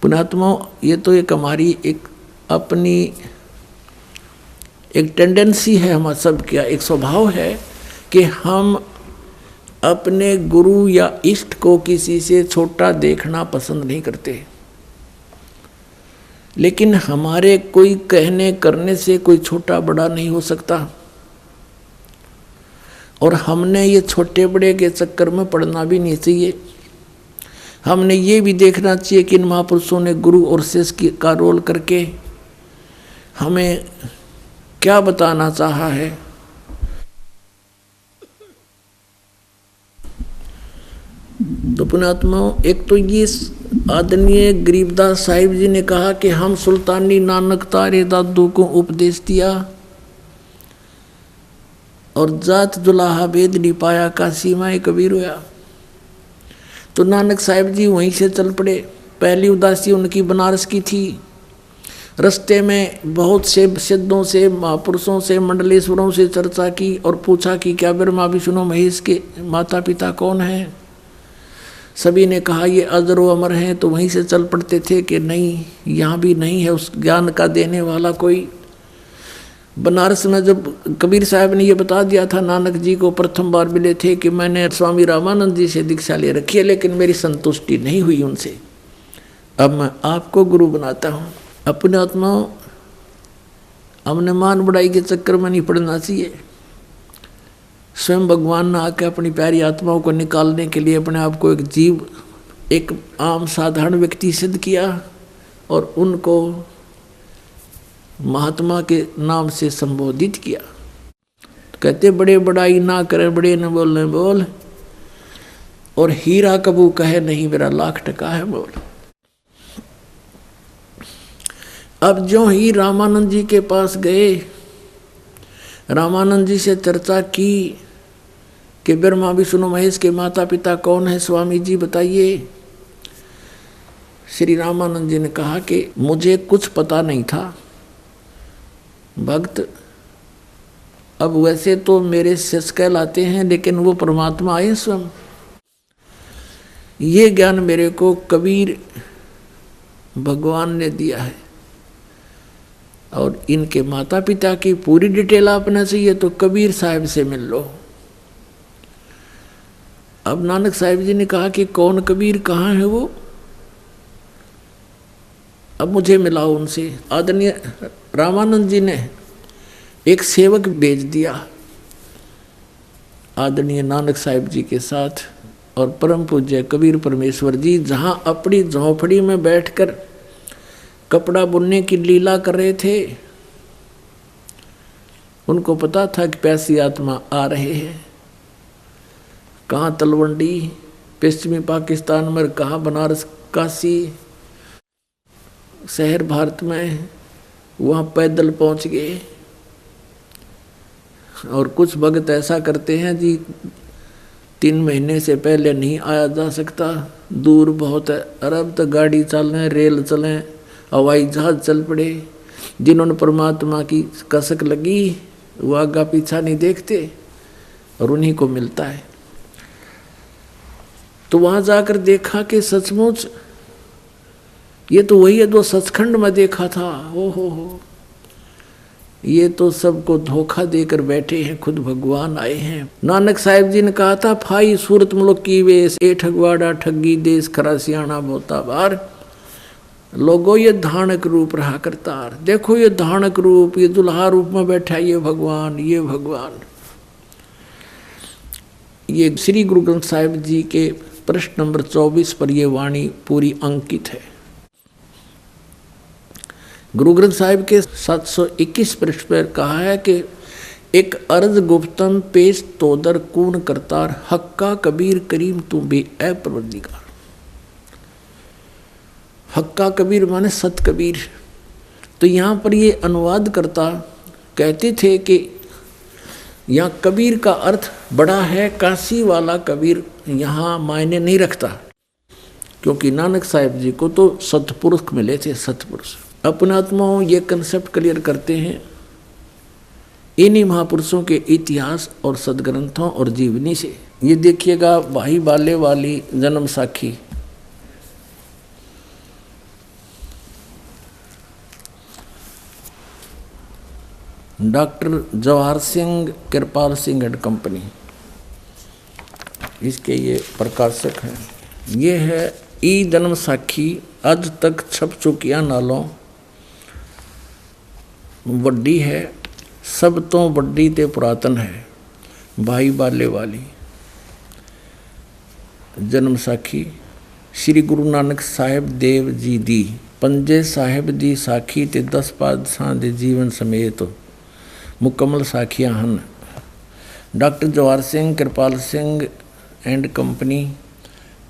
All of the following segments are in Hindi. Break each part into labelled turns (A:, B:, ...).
A: पुण्यात्मा, ये तो एक हमारी एक अपनी एक टेंडेंसी है, हम सब क्या एक स्वभाव है कि हम अपने गुरु या इष्ट को किसी से छोटा देखना पसंद नहीं करते। लेकिन हमारे कोई कहने करने से कोई छोटा बड़ा नहीं हो सकता, और हमने ये छोटे बड़े के चक्कर में पड़ना भी नहीं चाहिए। हमने ये भी देखना चाहिए कि इन महापुरुषों ने गुरु और शिष्य का रोल करके हमें क्या बताना चाहा है। तो पुण्यात्माओं, एक तो ये आदरणीय गरीबदास साहिब जी ने कहा कि हम सुल्तानी नानक तारे दादू को उपदेश दिया, और जात जुलाहा भेद नहीं पाया, काशी माए कबीर होया। तो नानक साहिब जी वहीं से चल पड़े। पहली उदासी उनकी बनारस की थी। रास्ते में बहुत से सिद्धों से, महापुरुषों से, मंडलेश्वरों से चर्चा की और पूछा कि क्या ब्रह्मा विष्णु महेश के माता पिता कौन हैं। सभी ने कहा ये अजर व अमर हैं। तो वहीं से चल पड़ते थे कि नहीं, यहाँ भी नहीं है उस ज्ञान का देने वाला कोई। बनारस में जब कबीर साहब ने ये बता दिया था, नानक जी को प्रथम बार मिले थे कि मैंने स्वामी रामानंद जी से दीक्षा ले रखी है, लेकिन मेरी संतुष्टि नहीं हुई उनसे, अब मैं आपको गुरु बनाता हूँ। अपने आत्माओं, हमने मान बढ़ाई के चक्कर में नहीं पड़ना चाहिए। स्वयं भगवान ने आके अपनी प्यारी आत्माओं को निकालने के लिए अपने आप को एक जीव, एक आम साधारण व्यक्ति सिद्ध किया, और उनको महात्मा के नाम से संबोधित किया। कहते बड़े बड़ाई ना करे, बड़े न बोलने बोल, और हीरा कबू कहे नहीं मेरा लाख टका है बोल। अब जो ही रामानंद जी के पास गए, रामानंद जी से चर्चा की कि ब्रह्मा विष्णु महेश के माता पिता कौन है, स्वामी जी बताइए। श्री रामानंद जी ने कहा कि मुझे कुछ पता नहीं था भक्त, अब वैसे तो मेरे शिष्य कहलाते हैं, लेकिन वो परमात्मा आए स्वयं। ये ज्ञान मेरे को कबीर भगवान ने दिया है, और इनके माता पिता की पूरी डिटेल आपने चाहिए तो कबीर साहब से मिल लो। अब नानक साहिब जी ने कहा कि कौन कबीर, कहाँ है वो, अब मुझे मिलाओ उनसे। आदरणीय रामानंद जी ने एक सेवक भेज दिया आदरणीय नानक साहिब जी के साथ, और परम पूज्य कबीर परमेश्वर जी जहाँ अपनी झोंपड़ी में बैठकर कपड़ा बुनने की लीला कर रहे थे, उनको पता था कि प्यासी आत्मा आ रहे हैं। कहाँ तलवंडी पश्चिमी पाकिस्तान में, कहाँ बनारस काशी शहर भारत में, वहाँ पैदल पहुँच गए। और कुछ भगत ऐसा करते हैं जी, 3 महीने से पहले नहीं आया जा सकता, दूर बहुत है, अरब तक गाड़ी चलें, रेल चलें, हवाई जहाज चल पड़े। जिन्होंने परमात्मा की कसक लगी वो आगा पीछा नहीं देखते, और उन्हीं को मिलता है। तो वहाँ जाकर देखा कि सचमुच ये तो वही है जो सचखंड में देखा था। हो ये तो सबको धोखा देकर बैठे हैं, खुद भगवान आए हैं। नानक साहिब जी ने कहा था, फाई सूरत मुल्क की वेश, ए ठगवाड़ा ठगी देश, खरा सियाणा बोता बार। लोगों ये धानक रूप रहा करतार, देखो ये धानक रूप, ये दुल्हा रूप में बैठा है, ये भगवान, ये भगवान। ये श्री गुरु ग्रंथ साहिब जी के प्रश्न नंबर 24 पर ये वाणी पूरी अंकित है। गुरु ग्रंथ साहिब के 721 पृष्ठ पर कहा है कि एक अर्ज गुप्तम पेश तोदर कून करतार, हक्का कबीर करीम तू बे ए परवरदिगार। हक्का कबीर माने सत कबीर। तो यहाँ पर ये अनुवाद करता कहते थे कि यहाँ कबीर का अर्थ बड़ा है, काशी वाला कबीर यहाँ मायने नहीं रखता, क्योंकि नानक साहिब जी को तो सतपुरुष मिले थे, सतपुरुष। अपने आत्माओं ये कंसेप्ट क्लियर करते हैं इन्हीं महापुरुषों के इतिहास और सदग्रंथों और जीवनी से। ये देखिएगा, भाई बाले वाली जन्म साखी, doctor Jawahar Singh Kirpal Singh and company, इसके ये प्रकाशक हैं। ये है ई जन्म साखी, अज तक छप चुकिया नालों वड्डी है, सब तो वड्डी ते पुरातन है, भाई बाले वाली। जन्म साखी श्री गुरु नानक साहिब देव जी दी, पंजे साहिब दी साखी ते 10 पातशाह दे जीवन समेत मुकम्मल साखियां हन। Doctor Jawahar Singh Kirpal Singh and company,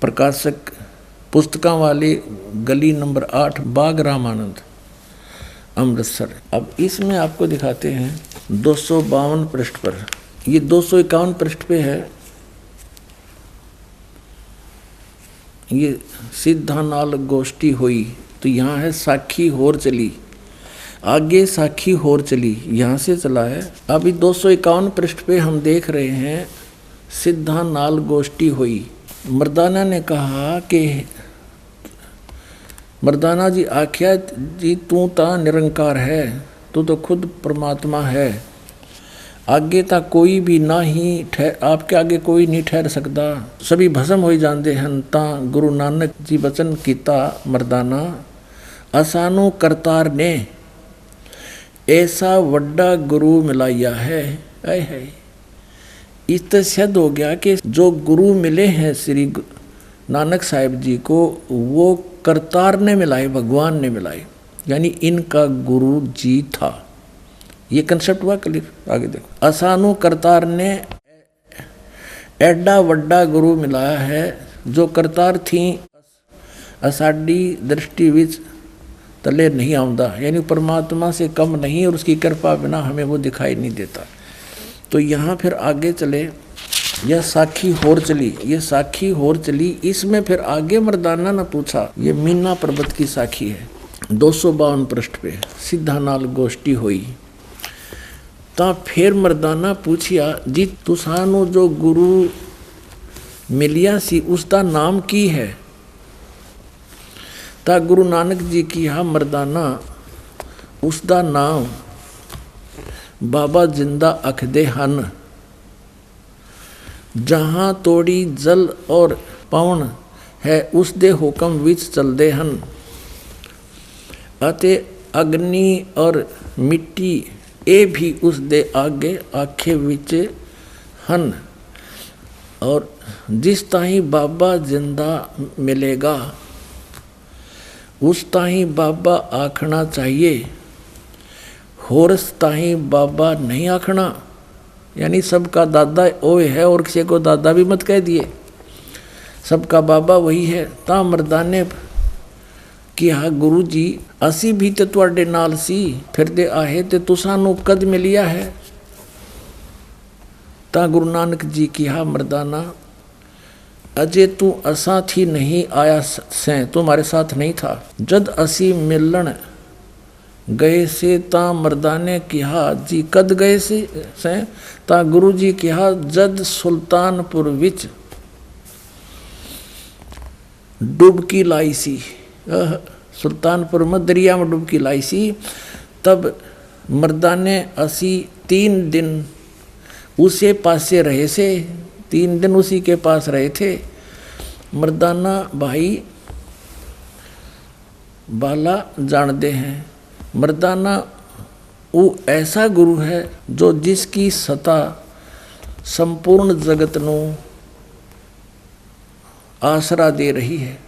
A: प्रकाशक पुस्तकां वाली गली नंबर 8 बाग रामानंद अमृतसर। अब इसमें आपको दिखाते हैं 252 पृष्ठ पर, ये 251 पृष्ठ पे है। ये सिद्धा नाल गोष्ठी हुई, तो यहाँ है साखी होर चली, आगे साखी होर चली, यहाँ से चला है। अभी 251 पृष्ठ पे हम देख रहे हैं सिद्धा नाल गोष्ठी हुई। मर्दाना ने कहा कि मर्दाना जी आख्या जी तू ता निरंकार है, तू तो खुद परमात्मा है, आगे तक कोई भी ना ही आपके आगे कोई नहीं ठहर सकता, सभी भस्म हो जाते हैं। ता गुरु नानक जी वचन कीता मर्दाना, असानू करतार ने ऐसा वड्डा गुरु मिलाया है। है इस तो सिद्ध हो गया कि जो गुरु मिले हैं श्री नानक साहिब जी को, वो करतार ने मिलाए, भगवान ने मिलाए, यानी इनका गुरु जी था। ये कंसेप्ट हुआ क्लियर। आगे देखो, असानू करतार ने एडा वड्डा गुरु मिलाया है, जो करतार थी असाडी दृष्टि विच तले नहीं आउंदा, यानी परमात्मा से कम नहीं, और उसकी कृपा बिना हमें वो दिखाई नहीं देता। तो यहाँ फिर आगे चले, यह साखी होर चली, ये साखी होर चली। इसमें फिर आगे मर्दाना ने पूछा, ये मीना पर्वत की साखी है, 252 पृष्ठ पे, सिद्धा नाल गोष्ठी हुई। तो फिर मर्दाना पूछिया जी तुसानू जो गुरु मिलिया सी उसका नाम की है। ता गुरु नानक जी की हा मर्दाना उसका नाम बाबा जिंदा अखदे हन, जहाँ तोड़ी जल और पवन है उस दे हुक्म विच चलदे हन, अते अग्नि और मिट्टी ए भी उस दे आगे आखे विच हन, और जिस ताही बाबा जिंदा मिलेगा उस ताही बाबा आखना चाहिए, होरस ताही बाबा नहीं आखना, यानी सबका दादा ओए है और किसी को दादा भी मत कह दिए, सबका बाबा वही है। ता मर्दाने कि हाँ गुरु जी असी भी तो तुहाडे नाल सी फिरदे आहे ते तुसानू कद मिलिया है। ता गुरु नानक जी की हा मर्दाना अजे तू असा थी नहीं आया से, तुम्हारे साथ नहीं था, जद असी मिलन गए से। ता मर्दाने किहा जी कद गए से? ता गुरु जी किहा जद सुल्तानपुर विच डुबकी लाई सी, सुल्तानपुर में दरिया में डुबकी लाई सी। तब मर्दाने असी 3 दिन उसे पासे रहे से, 3 दिन उसी के पास रहे थे। मर्दाना भाई बाला जानते हैं, मर्दाना वो ऐसा गुरु है जो जिसकी सत्ता संपूर्ण जगत नू आसरा दे रही है,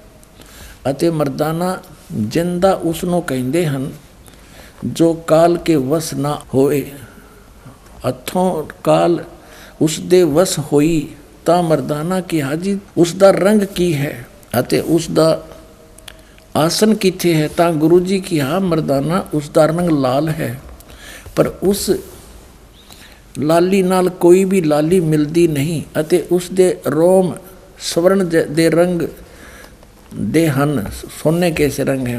A: अते मर्दाना जिंदा उसनों कहते हैं जो काल के वश ना होए, अथों काल उस दे वश होई। ता मर्दाना की हाजी उसका रंग की है अते उसका आसन किथे है। ता गुरु जी की हाँ मर्दाना उसका रंग लाल है, पर उस लाली नाल कोई भी लाली मिलती नहीं, अते उस दे रोम स्वर्ण दे रंग दे हन, सोने के से रंग है,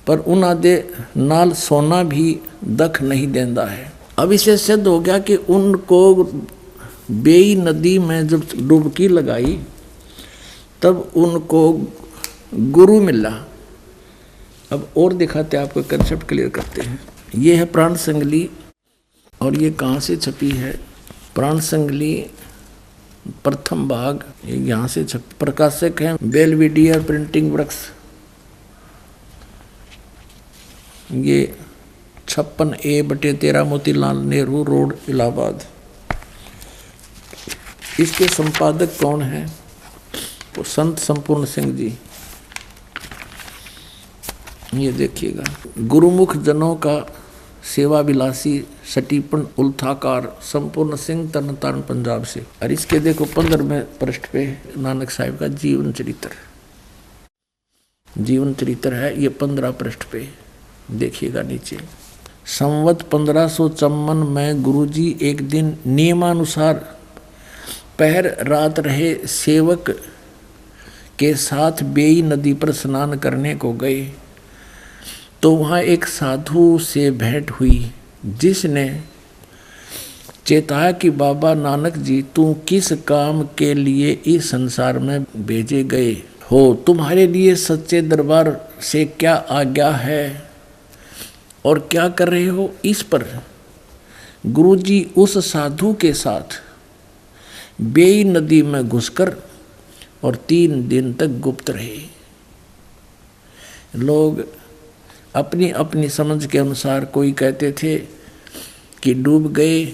A: पर उन्हां दे नाल सोना भी दख नहीं देंदा है। अब इसे सिद्ध हो गया कि उनको बेई नदी में जब डुबकी लगाई तब उनको गुरु मिला। अब और दिखाते आपको कंसेप्ट क्लियर करते हैं। ये है प्राण संगली। और ये कहाँ से छपी है? प्राण संगली प्रथम भाग ये यहाँ से छप। प्रकाशक है बेलविडियर प्रिंटिंग वर्क्स। ये 56A/13 मोतीलाल नेहरू रोड इलाहाबाद। इसके संपादक कौन है? तो संत संपूर्ण सिंह जी। ये देखिएगा, गुरुमुख जनों का सेवा विलासी सटीपन उल्थाकार संपूर्ण सिंह तरनतारण पंजाब से। और इसके देखो 15वें पृष्ठ पे नानक साहिब का जीवन चरित्र। जीवन चरित्र है ये 15 पृष्ठ पे देखिएगा नीचे। संवत 1554 में गुरुजी एक दिन नियमानुसार पहर रात रहे सेवक के साथ बेई नदी पर स्नान करने को गए, तो वहाँ एक साधु से भेंट हुई, जिसने चेताया कि बाबा नानक जी, तू किस काम के लिए इस संसार में भेजे गए हो? तुम्हारे लिए सच्चे दरबार से क्या आज्ञा है और क्या कर रहे हो? इस पर गुरुजी उस साधु के साथ बेई नदी में घुसकर और 3 दिन तक गुप्त रहे। लोग अपनी अपनी समझ के अनुसार कोई कहते थे कि डूब गए,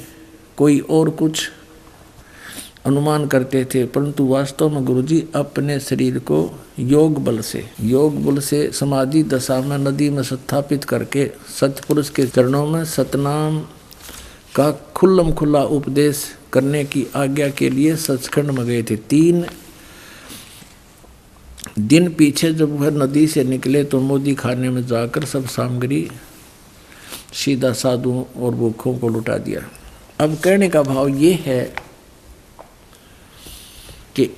A: कोई और कुछ अनुमान करते थे, परंतु वास्तव में गुरुजी अपने शरीर को योग बल से समाधि दशा में नदी में स्थापित करके सतपुरुष के चरणों में सतनाम का खुल्लम खुल्ला उपदेश करने की आज्ञा के लिए सचखंड में गए थे। 3 दिन पीछे जब वह नदी से निकले तो मोदी खाने में जाकर सब सामग्री सीधा साधुओं और भूखों को लुटा दिया। अब कहने का भाव ये है कि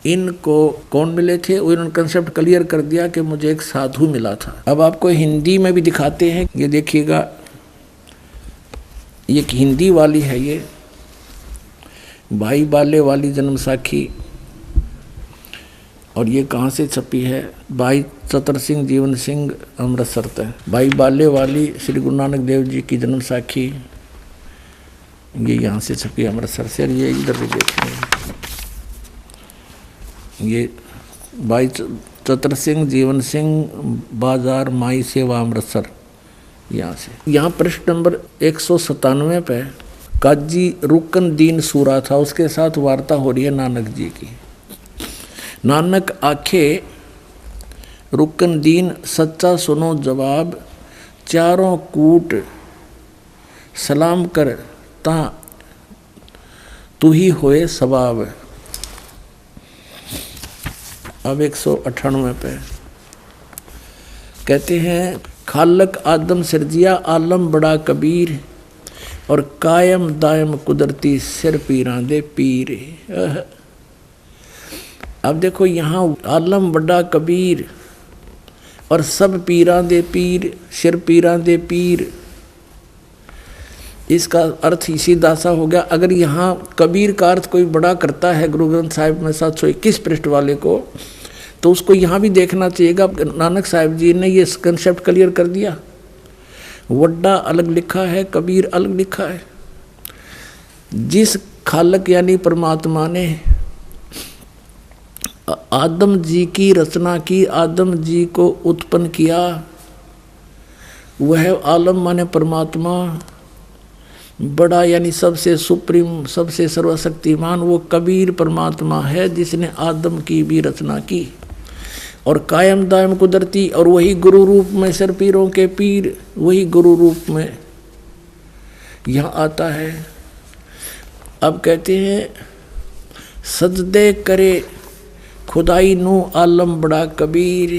A: इनको कौन मिले थे, उन्होंने कंसेप्ट क्लियर कर दिया कि मुझे एक साधु मिला था। अब आपको हिंदी में भी दिखाते हैं, ये देखिएगा, ये हिंदी वाली है, ये भाई बाले वाली जन्म साखी। और ये कहाँ से छपी है? भाई चतर सिंह जीवन सिंह अमृतसर तक। भाई बाले वाली श्री गुरु नानक देव जी की जन्म साखी, ये यहाँ से छपी अमृतसर से। और ये इधर भी देखेंगे, ये भाई चतर सिंह जीवन सिंह बाजार माई सेवा अमृतसर, यहाँ से। यहाँ पृष्ठ नंबर 197 पे काजी रुकन दीन सूरा था, उसके साथ वार्ता हो रही है नानक जी की। नानक आखे रुकन दीन सच्चा सुनो जवाब, चारों कूट सलाम कर ता तू ही होए सवाब। अब 198 पे कहते हैं, खालक आदम सिरजिया आलम बड़ा कबीर, और कायम दायम कुदरती सिर पीरां दे पीर। अब देखो यहाँ आलम बड़ा कबीर और सब पीरां दे पीर, सिर पीरां दे पीर, इसका अर्थ इसी दासा हो गया। अगर यहाँ कबीर का अर्थ कोई बड़ा करता है गुरु ग्रंथ साहिब में 721 पृष्ठ वाले को, तो उसको यहाँ भी देखना चाहिएगा। नानक साहिब जी ने ये कंसेप्ट क्लियर कर दिया। वड्डा अलग लिखा है, कबीर अलग लिखा है। जिस खालक यानी परमात्मा ने आदम जी की रचना की, आदम जी को उत्पन्न किया, वह आलम माने परमात्मा, बड़ा यानी सबसे सुप्रीम, सबसे सर्वशक्तिमान, वो कबीर परमात्मा है जिसने आदम की भी रचना की। और कायम दायम कुदरती, और वही गुरु रूप में सिर पीरों के पीर, वही गुरु रूप में यहाँ आता है। अब कहते हैं, सजदे करे खुदाई नू आलम बड़ा कबीर,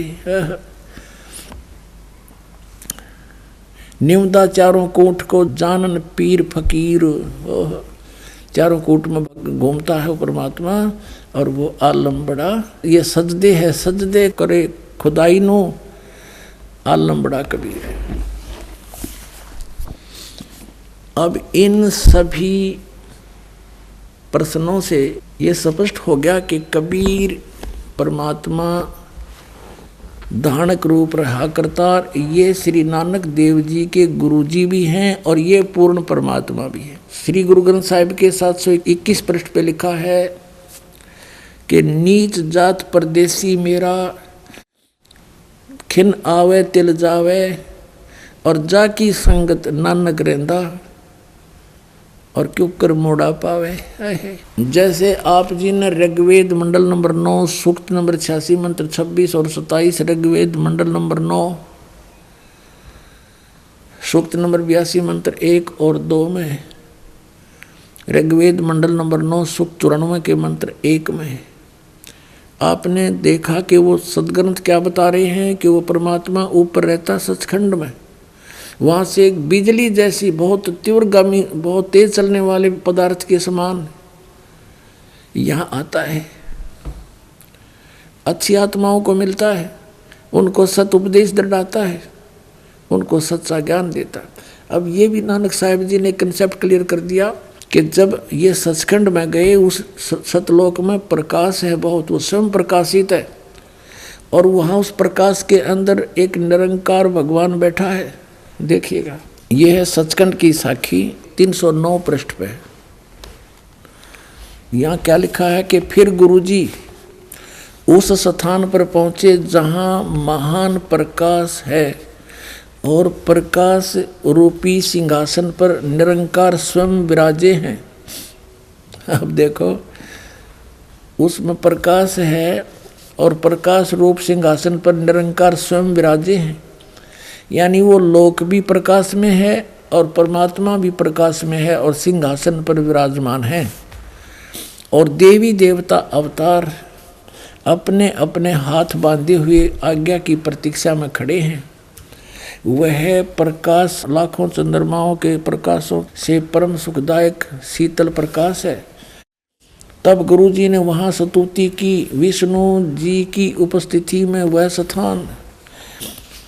A: निमदा चारों कोट को जानन पीर फकीर। चारों कोट में घूमता है वो परमात्मा, और वो आलम बड़ा, ये सजदे है, सजदे करे खुदाई नो आलम बड़ा कबीर। अब इन सभी प्रश्नों से ये स्पष्ट हो गया कि कबीर परमात्मा धानक रूप रहा करतार। ये श्री नानक देव जी के गुरु जी भी हैं और ये पूर्ण परमात्मा भी है। श्री गुरु ग्रंथ साहिब के 721 पृष्ठ पे लिखा है कि नीच जात परदेसी मेरा, खिन आवे तिल जावे, और जाकी संगत नानक रहंदा, और क्यों कर मोड़ा पावे। जैसे आप जी ने ऋग्वेद मंडल नंबर 9 सूक्त नंबर 86 मंत्र 26 और 27, ऋग्वेद मंडल नंबर 9 सूक्त नंबर 82 मंत्र 1 और 2 में, ऋग्वेद मंडल नंबर 9 सूक्त 94 के मंत्र 1 में आपने देखा कि वो सदग्रंथ क्या बता रहे हैं कि वो परमात्मा ऊपर रहता सचखंड में, वहाँ से एक बिजली जैसी बहुत तीव्रगामी बहुत तेज चलने वाले पदार्थ के समान यहाँ आता है, अच्छी आत्माओं को मिलता है, उनको सत उपदेश दृढ़ाता है, उनको सच्चा ज्ञान देता है। अब ये भी नानक साहिब जी ने कंसेप्ट क्लियर कर दिया कि जब ये सचखंड में गए, उस सतलोक में प्रकाश है बहुत, वो स्वयं प्रकाशित है, और वहाँ उस प्रकाश के अंदर एक निरंकार भगवान बैठा है। देखिएगा, ये है सचखंड की साखी 309 पृष्ठ पे। यहाँ क्या लिखा है कि फिर गुरुजी उस स्थान पर पहुँचे जहाँ महान प्रकाश है और प्रकाश रूपी सिंहासन पर निरंकार स्वयं विराजे हैं। अब देखो, उसमें प्रकाश है और प्रकाश रूप सिंहासन पर निरंकार स्वयं विराजे हैं, यानी वो लोक भी प्रकाश में है और परमात्मा भी प्रकाश में है और सिंहासन पर विराजमान है। और देवी देवता अवतार अपने अपने हाथ बांधे हुए आज्ञा की प्रतीक्षा में खड़े हैं। वह प्रकाश लाखों चंद्रमाओं के प्रकाशों से परम सुखदायक शीतल प्रकाश है। तब गुरुजी ने वहाँ स्तुति की। विष्णु जी की उपस्थिति में वह स्थान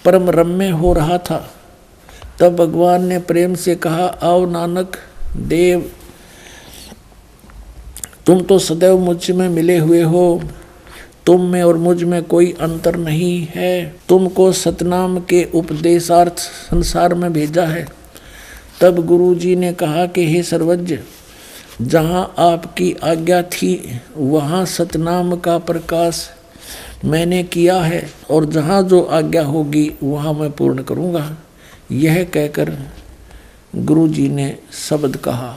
A: परम रम्य हो रहा था। तब भगवान ने प्रेम से कहा, आओ नानक देव, तुम तो सदैव मुझ में मिले हुए हो, तुम में और मुझ में कोई अंतर नहीं है। तुमको सतनाम के उपदेशार्थ संसार में भेजा है। तब गुरुजी ने कहा कि हे सर्वज्ञ, जहाँ आपकी आज्ञा थी वहाँ सतनाम का प्रकाश मैंने किया है, और जहाँ जो आज्ञा होगी वहाँ मैं पूर्ण करूँगा। यह कहकर गुरुजी ने शब्द कहा।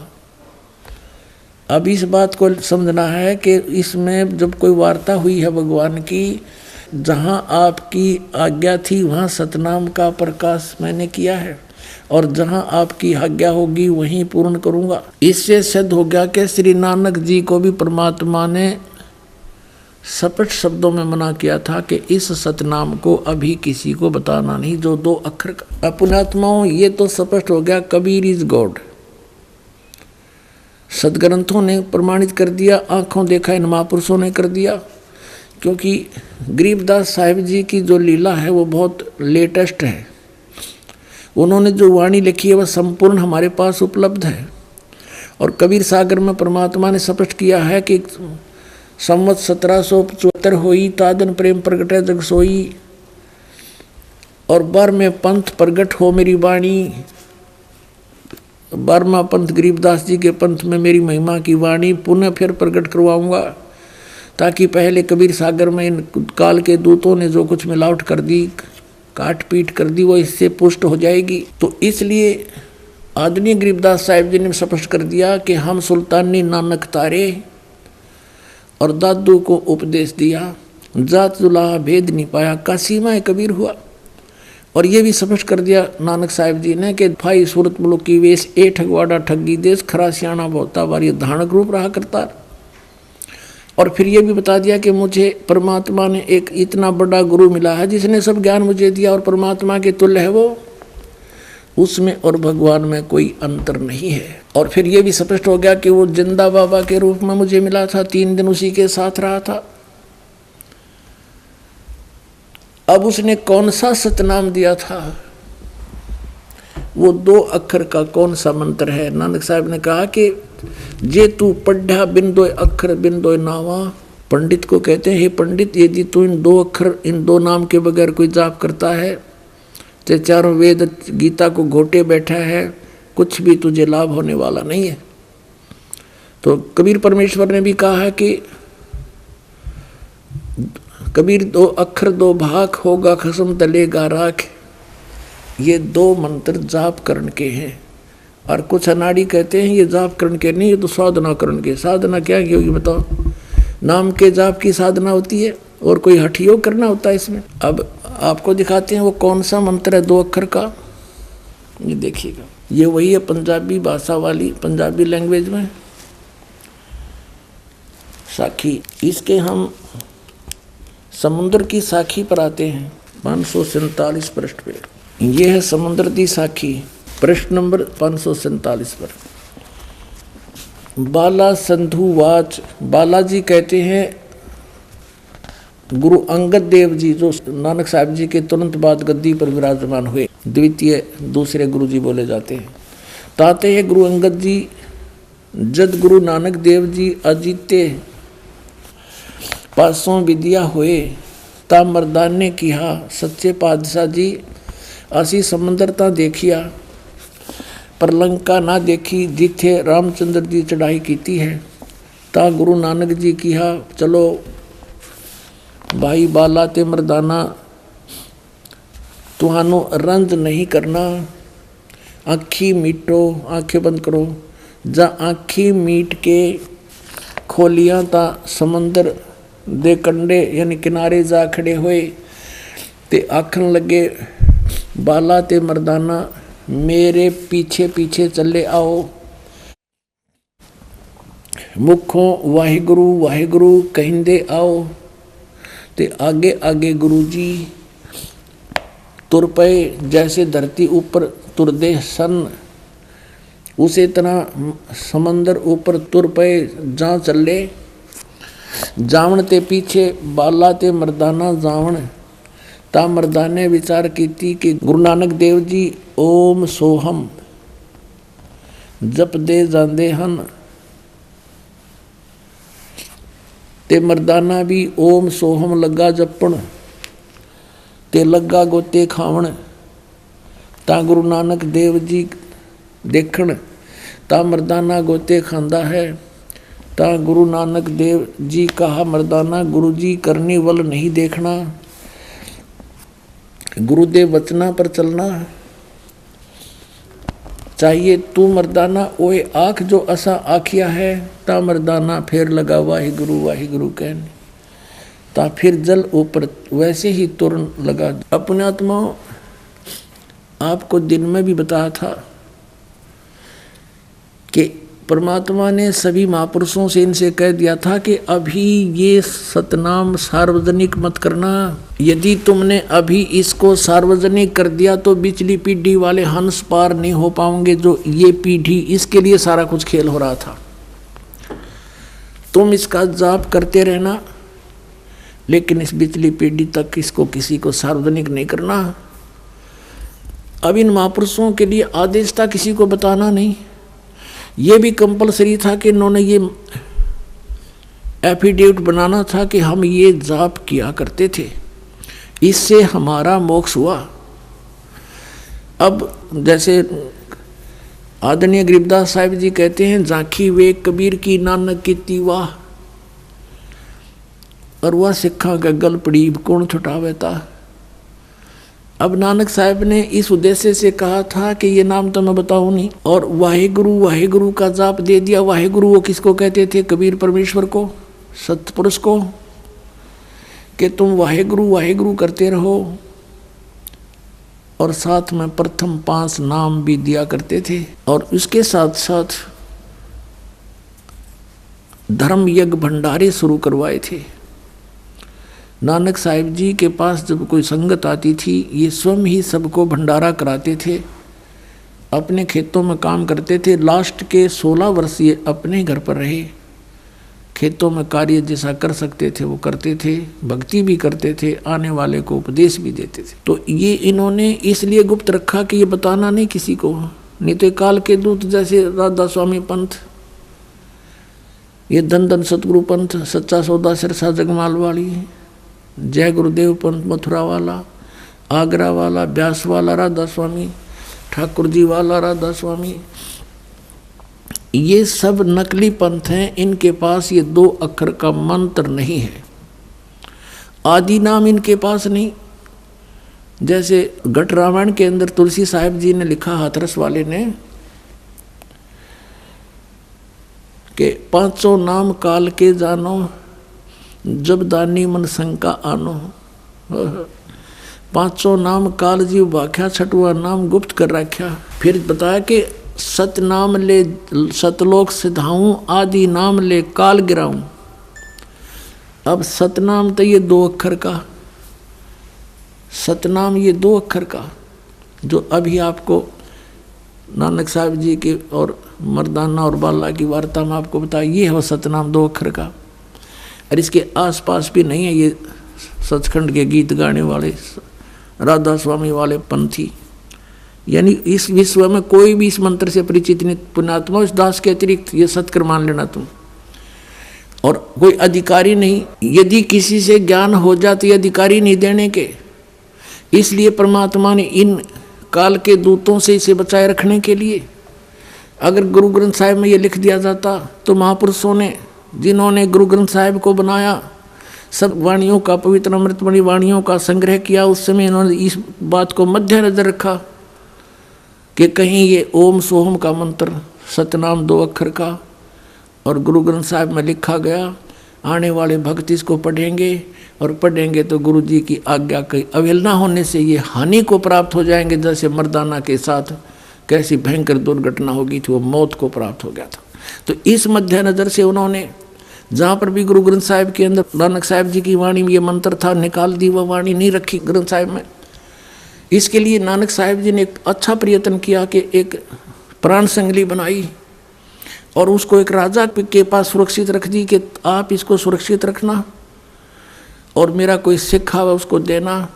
A: अब इस बात को समझना है कि इसमें जब कोई वार्ता हुई है भगवान की, जहाँ आपकी आज्ञा थी वहाँ सतनाम का प्रकाश मैंने किया है, और जहाँ आपकी आज्ञा होगी वहीं पूर्ण करूँगा। इससे सिद्ध हो गया कि श्री नानक जी को भी परमात्मा ने स्पष्ट शब्दों में मना किया था कि इस सतनाम को अभी किसी को बताना नहीं, जो 2 अक्षर का। पुण्यात्माओं, ये तो स्पष्ट हो गया, कबीर इज गॉड। सदग्रंथों ने प्रमाणित कर दिया, आंखों देखा इन महापुरुषों ने कर दिया, क्योंकि गरीबदास साहिब जी की जो लीला है वो बहुत लेटेस्ट है। उन्होंने जो वाणी लिखी है वह संपूर्ण हमारे पास उपलब्ध है। और कबीर सागर में परमात्मा ने स्पष्ट किया है कि संवत 1775 होई, तादन प्रेम प्रगटै जग सोई, और 12वें पंथ प्रगट हो मेरी वाणी। 12वां पंथ गरीबदास जी के पंथ में मेरी महिमा की वाणी पुनः फिर प्रकट करवाऊंगा, ताकि पहले कबीर सागर में इन काल के दूतों ने जो कुछ मिलावट कर दी, काट पीट कर दी, वो इससे पुष्ट हो जाएगी। तो इसलिए आदरणीय गरीबदास साहिब जी ने स्पष्ट कर दिया कि हम सुल्तानी नानक तारे, और दादू को उपदेश दिया, जात जुलाहा भेद नहीं पाया, कासीमा कबीर हुआ। और ये भी स्पष्ट कर दिया नानक साहिब जी ने कि भाई सूरत मुल्क की वेश ए ठगवाड़ा ठगी देश, खरा सियाणा बहुता बार, ये धानक रूप रहा करता। और फिर ये भी बता दिया कि मुझे परमात्मा ने एक इतना बड़ा गुरु मिला है जिसने सब ज्ञान मुझे दिया, और परमात्मा के तुल्य है वो, उसमें और भगवान में कोई अंतर नहीं है। और फिर ये भी स्पष्ट हो गया कि वो जिंदा बाबा के रूप में मुझे मिला था, 3 दिन उसी के साथ रहा था। अब उसने कौन सा सतनाम दिया था, वो 2 अक्षर का कौन सा मंत्र है। नानक साहब ने कहा कि जे तू पढ़ा बिंदोय अक्षर बिंदोय नावा, पंडित को कहते हैं, हे पंडित, यदि तू इन 2 अक्षर, इन 2 नाम के बगैर कोई जाप करता है, तो चारों वेद गीता को घोटे बैठा है, कुछ भी तुझे लाभ होने वाला नहीं है। तो कबीर परमेश्वर ने भी कहा है कि कबीर 2 अक्षर 2 भाग, होगा खसम तलेगा राख। ये 2 मंत्र जाप करण के हैं। और कुछ अनाड़ी कहते हैं ये जाप करण के नहीं, ये तो साधना करण के। साधना क्या की होगी बताओ? नाम के जाप की साधना होती है और कोई हठ योग करना होता है इसमें। अब आपको दिखाते हैं वो कौन सा मंत्र है 2 अक्षर का। ये देखिएगा, ये वही है पंजाबी भाषा वाली, पंजाबी लैंग्वेज में साखी। इसके हम समुद्र की साखी पर आते हैं 547 पृष्ठ पे। यह है समुद्र की साखी, पृष्ठ नंबर 547 पर। बाला संधु वाच, बालाजी कहते हैं गुरु अंगद देव जी, जो नानक साहब जी के तुरंत बाद गद्दी पर विराजमान हुए, दूसरे गुरु जी बोले जाते हैं। ताते हैं गुरु अंगद जी, जद गुरु नानक देव जी अजीते पासों विद्या हुए, ता मर्दान ने किहा सच्चे पातशाह जी, असी समंदर ता देखिया पर लंका ना देखी, जिथे रामचंद्र जी चढ़ाई कीती है। ता गुरु नानक जी किहा चलो भाई बाला ते मर्दाना, तुहानू रंज नहीं करना, आँखी मीटो, आँखें बंद करो। जा आँखी मीट के खोलियां ता समंदर दे कंडे यानी किनारे जा खड़े हुए, ते आखन लगे बाला ते मर्दाना, मेरे पीछे पीछे चले आओ। मुखों वाहिगुरु वाहिगुरु कहिंदे आओ, ते आगे आगे गुरु जी तुर पे, जैसे धरती ऊपर तुरदे सन, उसे तरह समंदर ऊपर तुर पे जा चले। जावण ते पीछे बाला ते मर्दाना जावण, ता मर्दाने विचार कीती कि गुरु नानक देव जी ओम सोहम जप दे जांदे हन, ते मर्दाना भी ओम सोहम लगा जपण, ते लगा गोते खावण। ता गुरु नानक देव जी देखण, ता मर्दाना गोते खांदा है। ता गुरु नानक देव जी कहा मर्दाना, गुरु जी करनी वल नहीं देखना, गुरुदेव वचना पर चलना चाहिए। तू मर्दाना ओए आँख जो असा आखिया है, ता मर्दाना फिर लगा वाहिगुरु कहने, ता फिर जल ऊपर वैसे ही तुरन लगा। अपने आत्मा आपको दिन में भी बताया था कि परमात्मा ने सभी महापुरुषों से इनसे कह दिया था कि अभी ये सतनाम सार्वजनिक मत करना, यदि तुमने अभी इसको सार्वजनिक कर दिया तो पिछली पीढ़ी वाले हंस पार नहीं हो पाओगे, जो ये पीढ़ी, इसके लिए सारा कुछ खेल हो रहा था। तुम इसका जाप करते रहना, लेकिन इस पिछली पीढ़ी तक इसको किसी को सार्वजनिक नहीं करना। अब इन महापुरुषों के लिए आदेश था किसी को बताना नहीं। ये भी कंपलसरी था कि इन्होंने ये एफिडेविट बनाना था कि हम ये जाप किया करते थे, इससे हमारा मोक्ष हुआ। अब जैसे आदरणीय गरीबदास साहिब जी कहते हैं, झांकी वे कबीर की नानक की तीवा, और वह सिखा का गल पड़ी कौन छुटावे था। अब नानक साहब ने इस उद्देश्य से कहा था कि ये नाम तो मैं बताऊं नहीं, और वाहिगुरु का जाप दे दिया। वाहिगुरु वो किसको कहते थे? कबीर परमेश्वर को, सतपुरुष को, कि तुम वाहिगुरु करते रहो। और साथ में प्रथम 5 नाम भी दिया करते थे, और उसके साथ साथ धर्म यज्ञ भंडारे शुरू करवाए थे। नानक साहिब जी के पास जब कोई संगत आती थी, ये स्वयं ही सबको भंडारा कराते थे, अपने खेतों में काम करते थे। लास्ट के 16 वर्ष ये अपने घर पर रहे, खेतों में कार्य जैसा कर सकते थे वो करते थे, भक्ति भी करते थे, आने वाले को उपदेश भी देते थे। तो ये इन्होंने इसलिए गुप्त रखा कि ये बताना नहीं किसी को, नहीं तो काल के दूत जैसे राधा स्वामी पंथ ये धन धन सतगुरु पंथ, सच्चा सौदा सिरसा जगमाल वाली, जय गुरुदेव पंथ मथुरा वाला, आगरा वाला, ब्यास वाला राधा स्वामी, ठाकुर जी वाला राधा स्वामी, ये सब नकली पंथ हैं। इनके पास ये 2 अक्षर का मंत्र नहीं है, आदि नाम इनके पास नहीं। जैसे घट रामायण के अंदर तुलसी साहिब जी ने लिखा, हाथरस वाले ने, कि 500 नाम काल के जानो, जब दानी मन शंका आनो। 500 नाम काल जीव भाख्या, छठवा नाम गुप्त कर रख्या। फिर बताया कि सतनाम ले सतलोक सिधाऊं, आदि नाम ले काल गिराऊं। अब सतनाम तो ये 2 अक्षर का, सतनाम ये 2 अक्षर का, जो अभी आपको नानक साहब जी की और मर्दाना और बाला की वार्ता में आपको बताया, ये है सतनाम 2 अक्षर का। और इसके आसपास भी नहीं है ये सचखंड के गीत गाने वाले राधा स्वामी वाले पंथी। यानी इस विश्व में कोई भी इस मंत्र से परिचित नहीं। पुण्यात्मा इस दास के अतिरिक्त ये सत्कर मान लेना तुम। और कोई अधिकारी नहीं, यदि किसी से ज्ञान हो जाती अधिकारी नहीं देने के, इसलिए परमात्मा ने इन काल के दूतों से इसे बचाए रखने के लिए, अगर गुरु ग्रंथ साहिब में ये लिख दिया जाता तो महापुरुषों ने, जिन्होंने गुरु ग्रंथ साहिब को बनाया, सब वाणियों का, पवित्र अमृतमणि वाणियों का संग्रह किया, उस समय इन्होंने इस बात को मद्देनजर रखा कि कहीं ये ओम सोहम का मंत्र, सतनाम 2 अक्षर का, और गुरु ग्रंथ साहिब में लिखा गया, आने वाले भक्त इसको पढ़ेंगे, और पढ़ेंगे तो गुरु जी की आज्ञा की अवहेलना होने से ये हानि को प्राप्त हो जाएंगे। जैसे मर्दाना के साथ कैसी भयंकर दुर्घटना होगी थी, वो मौत को प्राप्त हो गया था। तो इस मद्देनजर से उन्होंने जहाँ पर भी गुरु ग्रंथ साहिब के अंदर नानक साहिब जी की वाणी में ये मंत्र था, निकाल दी, वह वाणी नहीं रखी ग्रंथ साहिब में। इसके लिए नानक साहिब जी ने एक अच्छा प्रयत्न किया कि एक प्राण संगली बनाई और उसको एक राजा के पास सुरक्षित रख दी कि आप इसको सुरक्षित रखना, और मेरा कोई सिख आवा उसको देना,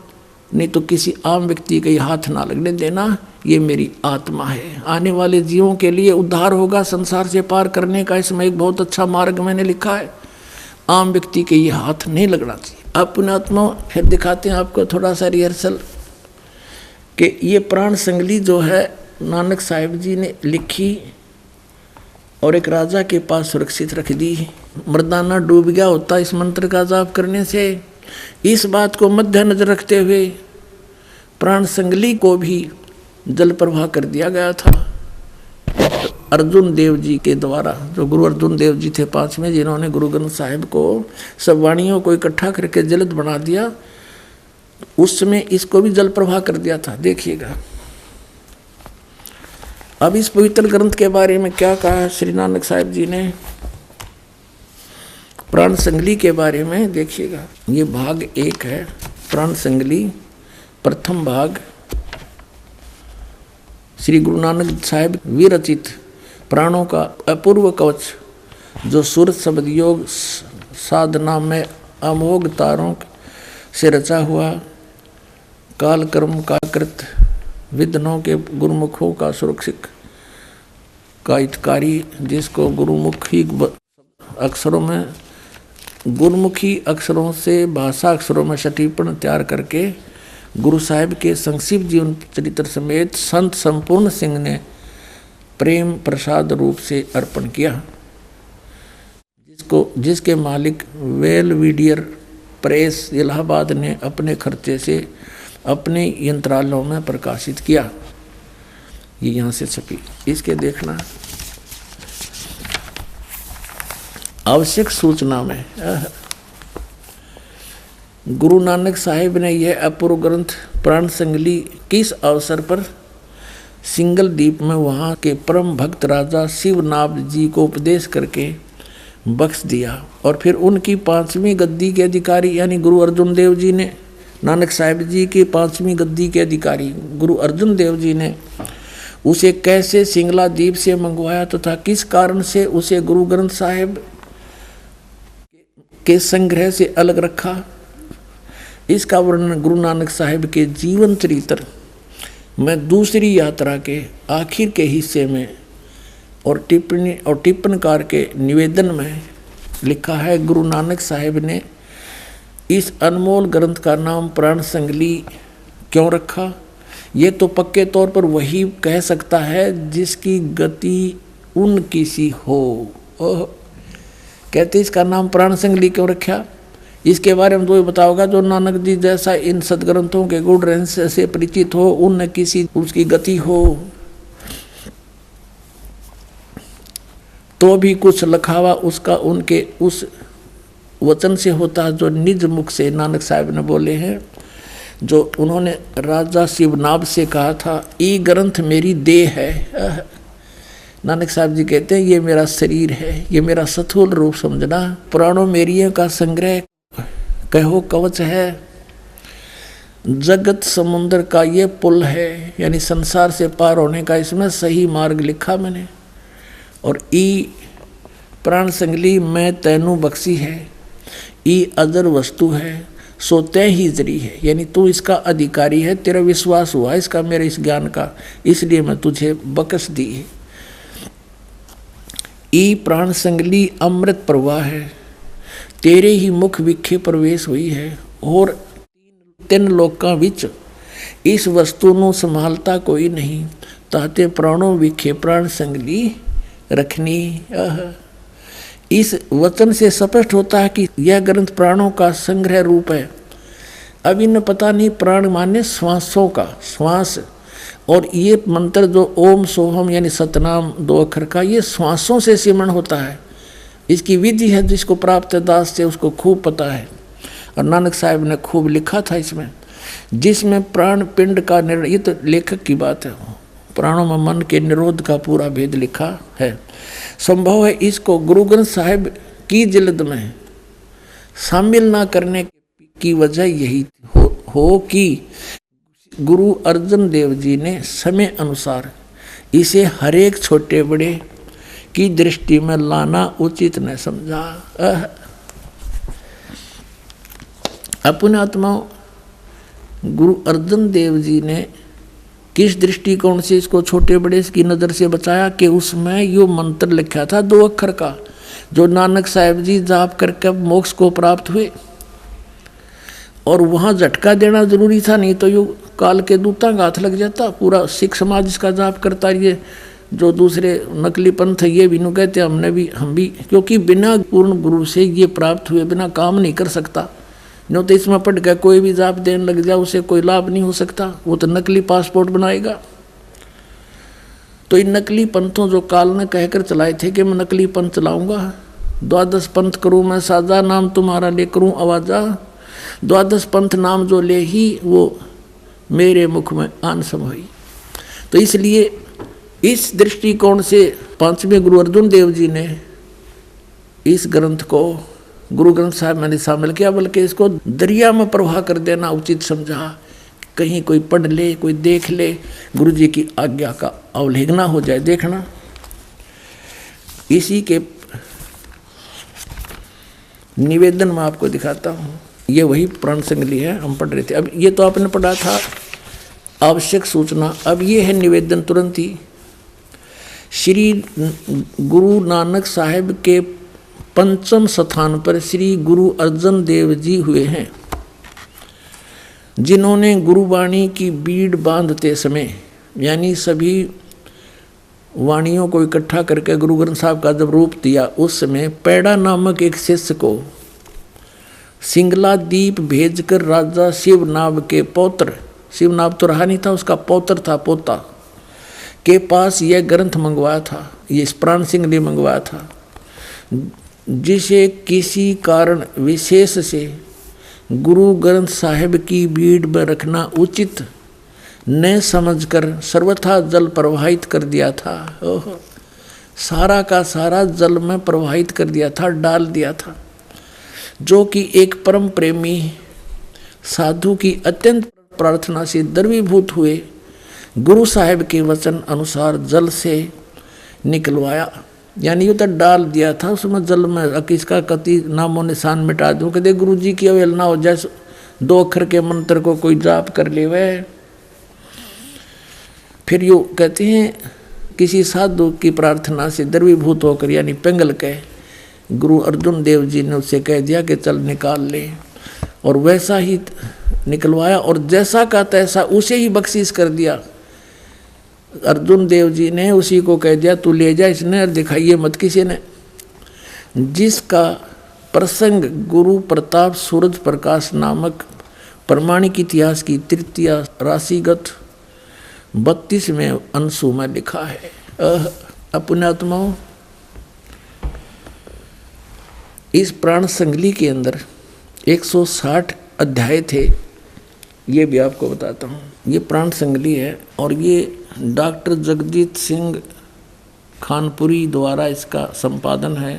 A: नहीं तो किसी आम व्यक्ति के हाथ ना लगने देना, ये मेरी आत्मा है। आने वाले जीवों के लिए उद्धार होगा, संसार से पार करने का इसमें एक बहुत अच्छा मार्ग मैंने लिखा है, आम व्यक्ति के ये हाथ नहीं लगना चाहिए। आप पुण्यात्मा फिर दिखाते हैं आपको थोड़ा सा रिहर्सल कि ये प्राण संगली जो है नानक साहिब जी ने लिखी और एक राजा के पास सुरक्षित रख दी। मर्दाना डूब गया होता इस मंत्र का जाप करने से। इस बात को मद्देनजर रखते हुए प्राण संगली को भी जल प्रवाह कर दिया गया था अर्जुन देव जी के द्वारा। जो गुरु अर्जुन देव जी थे 5वें, जिन्होंने गुरु ग्रंथ साहिब को सब वाणियों को इकट्ठा करके जलद बना दिया, उस समय इसको भी जल प्रवाह कर दिया था। देखिएगा अब इस पवित्र ग्रंथ के बारे में क्या कहा है श्री नानक साहिब जी ने प्राण संगली के बारे में। देखिएगा ये भाग 1 है प्राण संगली, प्रथम भाग श्री गुरु नानक साहिब विरचित प्राणों का अपूर्व कवच, जो सूरत शब्द योग साधना में अमोघ तारों से रचा हुआ, काल कर्म का कृत, विद्नों के गुरुमुखों का सुरक्षित का हितकारी, जिसको गुरुमुखी अक्षरों में, गुरुमुखी अक्षरों से भाषा अक्षरों में सटीपन तैयार करके गुरु साहिब के संक्षिप्त जीवन चरित्र समेत संत संपूर्ण सिंह ने प्रेम प्रसाद रूप से अर्पण किया, जिसके मालिक वेलविडियर प्रेस इलाहाबाद ने अपने खर्चे से अपने यंत्रालयों में प्रकाशित किया। ये यहाँ से छपी, इसके देखना आवश्यक सूचना में गुरु नानक साहिब ने यह अपूर्व ग्रंथ प्राण संगली किस अवसर पर सिंगल द्वीप में वहाँ के परम भक्त राजा शिवनाभ जी को उपदेश करके बख्श दिया, और फिर उनकी 5वीं गद्दी के अधिकारी यानी गुरु अर्जुन देव जी ने, नानक साहिब जी की 5वीं गद्दी के अधिकारी गुरु अर्जुन देव जी ने उसे कैसे सिंगला द्वीप से मंगवाया तथा किस कारण से उसे गुरु ग्रंथ साहिब के संग्रह से अलग रखा, इसका वर्णन गुरु नानक साहिब के जीवन चरित्र में दूसरी यात्रा के आखिर के हिस्से में और टिप्पणकार के निवेदन में लिखा है गुरु नानक साहिब ने इस अनमोल ग्रंथ का नाम प्राण संगली क्यों रखा? ये तो पक्के तौर पर वही कह सकता है जिसकी गति उनकी सी हो। ओह, कहते इसका नाम प्राण संगली क्यों रखा? इसके बारे में तो ये बताओगा जो नानक जी जैसा इन सदग्रंथों के गुण रहस्य से परिचित हो, उन किसी उसकी गति हो, तो भी कुछ लखावा उसका उनके उस वचन से होता है जो निज मुख से नानक साहब ने बोले हैं, जो उन्होंने राजा शिवनाभ से कहा था, ये ग्रंथ मेरी देह है। नानक साहब जी कहते हैं ये मेरा शरीर है, ये मेरा स्थूल रूप समझना, पुराणों मेरियों का संग्रह कहो कवच है, जगत समुद्र का ये पुल है, यानी संसार से पार होने का इसमें सही मार्ग लिखा मैंने। और ई प्राण संगली मैं तैनू बख्शी है, ई अजर वस्तु है, सो तय ही जरी है, यानी तू इसका अधिकारी है, तेरा विश्वास हुआ इसका मेरे इस ज्ञान का, इसलिए मैं तुझे बख्श दी है। ई प्राण संगली अमृत प्रवाह है, तेरे ही मुख विखे प्रवेश हुई है, और तीन लोकां विच इस वस्तु ਨੂੰ संभालता कोई नहीं, ताते प्राणों विखे प्राण संगली रखनी। इस वचन से स्पष्ट होता है कि यह ग्रंथ प्राणों का संग्रह रूप है। अब इन्हें पता नहीं प्राण माने श्वासों का श्वास, और ये मंत्र जो ओम सोहम यानी सतनाम 2 अक्षर का, ये श्वासों से सिमरण होता है। इसकी विधि है जिसको प्राप्त दास से उसको खूब पता है, और नानक साहब ने खूब लिखा था इसमें, जिसमें प्राण पिंड का निर्णय, ये तो लेखक की बात है, प्राणों में मन के निरोध का पूरा भेद लिखा है। संभव है इसको गुरु ग्रंथ साहिब की जिल्द में शामिल ना करने की वजह यही हो कि गुरु अर्जन देव जी ने समय अनुसार इसे हरेक छोटे बड़े की दृष्टि में लाना उचित न समझा। अपने आत्माओं गुरु अर्जन देव जी ने किस दृष्टिकोण से इसको छोटे बड़े की नज़र से बचाया कि उसमें यो मंत्र लिखा था 2 अक्षर का, जो नानक साहिब जी जाप करके मोक्ष को प्राप्त हुए, और वहाँ झटका देना जरूरी था, नहीं तो यो काल के दूतां का हाथ लग जाता। पूरा सिख समाज इसका जाप करता, ये जो दूसरे नकली पंथ ये भी नु कहते हम भी, क्योंकि बिना पूर्ण गुरु से ये प्राप्त हुए बिना काम नहीं कर सकता। नो तो इसमें पढ़ के कोई भी जाप देने लग जाए उसे कोई लाभ नहीं हो सकता, वो तो नकली पासपोर्ट बनाएगा। तो इन नकली पंथों जो काल ने कहकर चलाए थे कि मैं नकली पंथ चलाऊंगा, 12 पंथ करूँ मैं साजा, नाम तुम्हारा ले करूँ आवाजा, 12 पंथ नाम जो ले ही वो मेरे मुख में आन समाई। तो इसलिए इस दृष्टिकोण से 5वें गुरु अर्जुन देव जी ने इस ग्रंथ को गुरु ग्रंथ साहिब मैंने शामिल किया, बल्कि इसको दरिया में प्रवाह कर देना उचित समझा। कहीं कोई पढ़ ले, कोई देख ले, गुरु जी की आज्ञा का अवहेलना हो जाए। देखना इसी के निवेदन में आपको दिखाता हूँ, ये वही प्राण संगली है हम पढ़ रहे थे। अब ये तो आपने पढ़ा था आवश्यक सूचना, अब ये है निवेदन तुरंत ही। श्री गुरु नानक साहिब के 5वें स्थान पर श्री गुरु अर्जन देव जी हुए हैं, जिन्होंने गुरुवाणी की बीड़ बांधते समय, यानी सभी वाणियों को इकट्ठा करके गुरु ग्रंथ साहब का जब रूप दिया, उस समय पैड़ा नामक एक शिष्य को सिंगला दीप भेजकर राजा शिवनाभ के पौत्र, शिवनाभ तो रहा नहीं था, उसका पौत्र था, पोता के पास यह ग्रंथ मंगवाया था, ये प्राण संगली मंगवाया था, जिसे किसी कारण विशेष से गुरु ग्रंथ साहिब की बीड़ में रखना उचित न समझकर सर्वथा जल प्रवाहित कर दिया था। ओह, सारा का सारा जल में प्रवाहित कर दिया था, डाल दिया था, जो कि एक परम प्रेमी साधु की अत्यंत प्रार्थना से द्रवीभूत हुए गुरु साहिब के वचन अनुसार जल से निकलवाया। यानी ये तो डाल दिया था उसमें जल में, किसका कति नामो निशान मिटा दूँ, कहते गुरु जी की अवहेलना हो जाए, 2 अक्षर के मंत्र को कोई जाप कर ले वह। फिर यूँ कहते हैं किसी साधु की प्रार्थना से द्रवीभूत होकर, यानी पिंगल के गुरु अर्जुन देव जी ने उसे कह दिया कि चल निकाल ले, और वैसा ही निकलवाया और जैसा का तैसा उसे ही बख्शीश कर दिया। अर्जुन देव जी ने उसी को कह दिया तू ले जा इसने, और दिखाइए मत किसी ने। जिसका प्रसंग गुरु प्रताप सूरज प्रकाश नामक प्रमाणिक इतिहास की तृतीय राशिगत 32वें अंशु में लिखा है। पुण्यात्माओं, इस प्राण संगली के अंदर 160 अध्याय थे, ये भी आपको बताता हूँ। ये प्राण संगली है और ये डॉक्टर जगजीत सिंह खानपुरी द्वारा इसका संपादन है।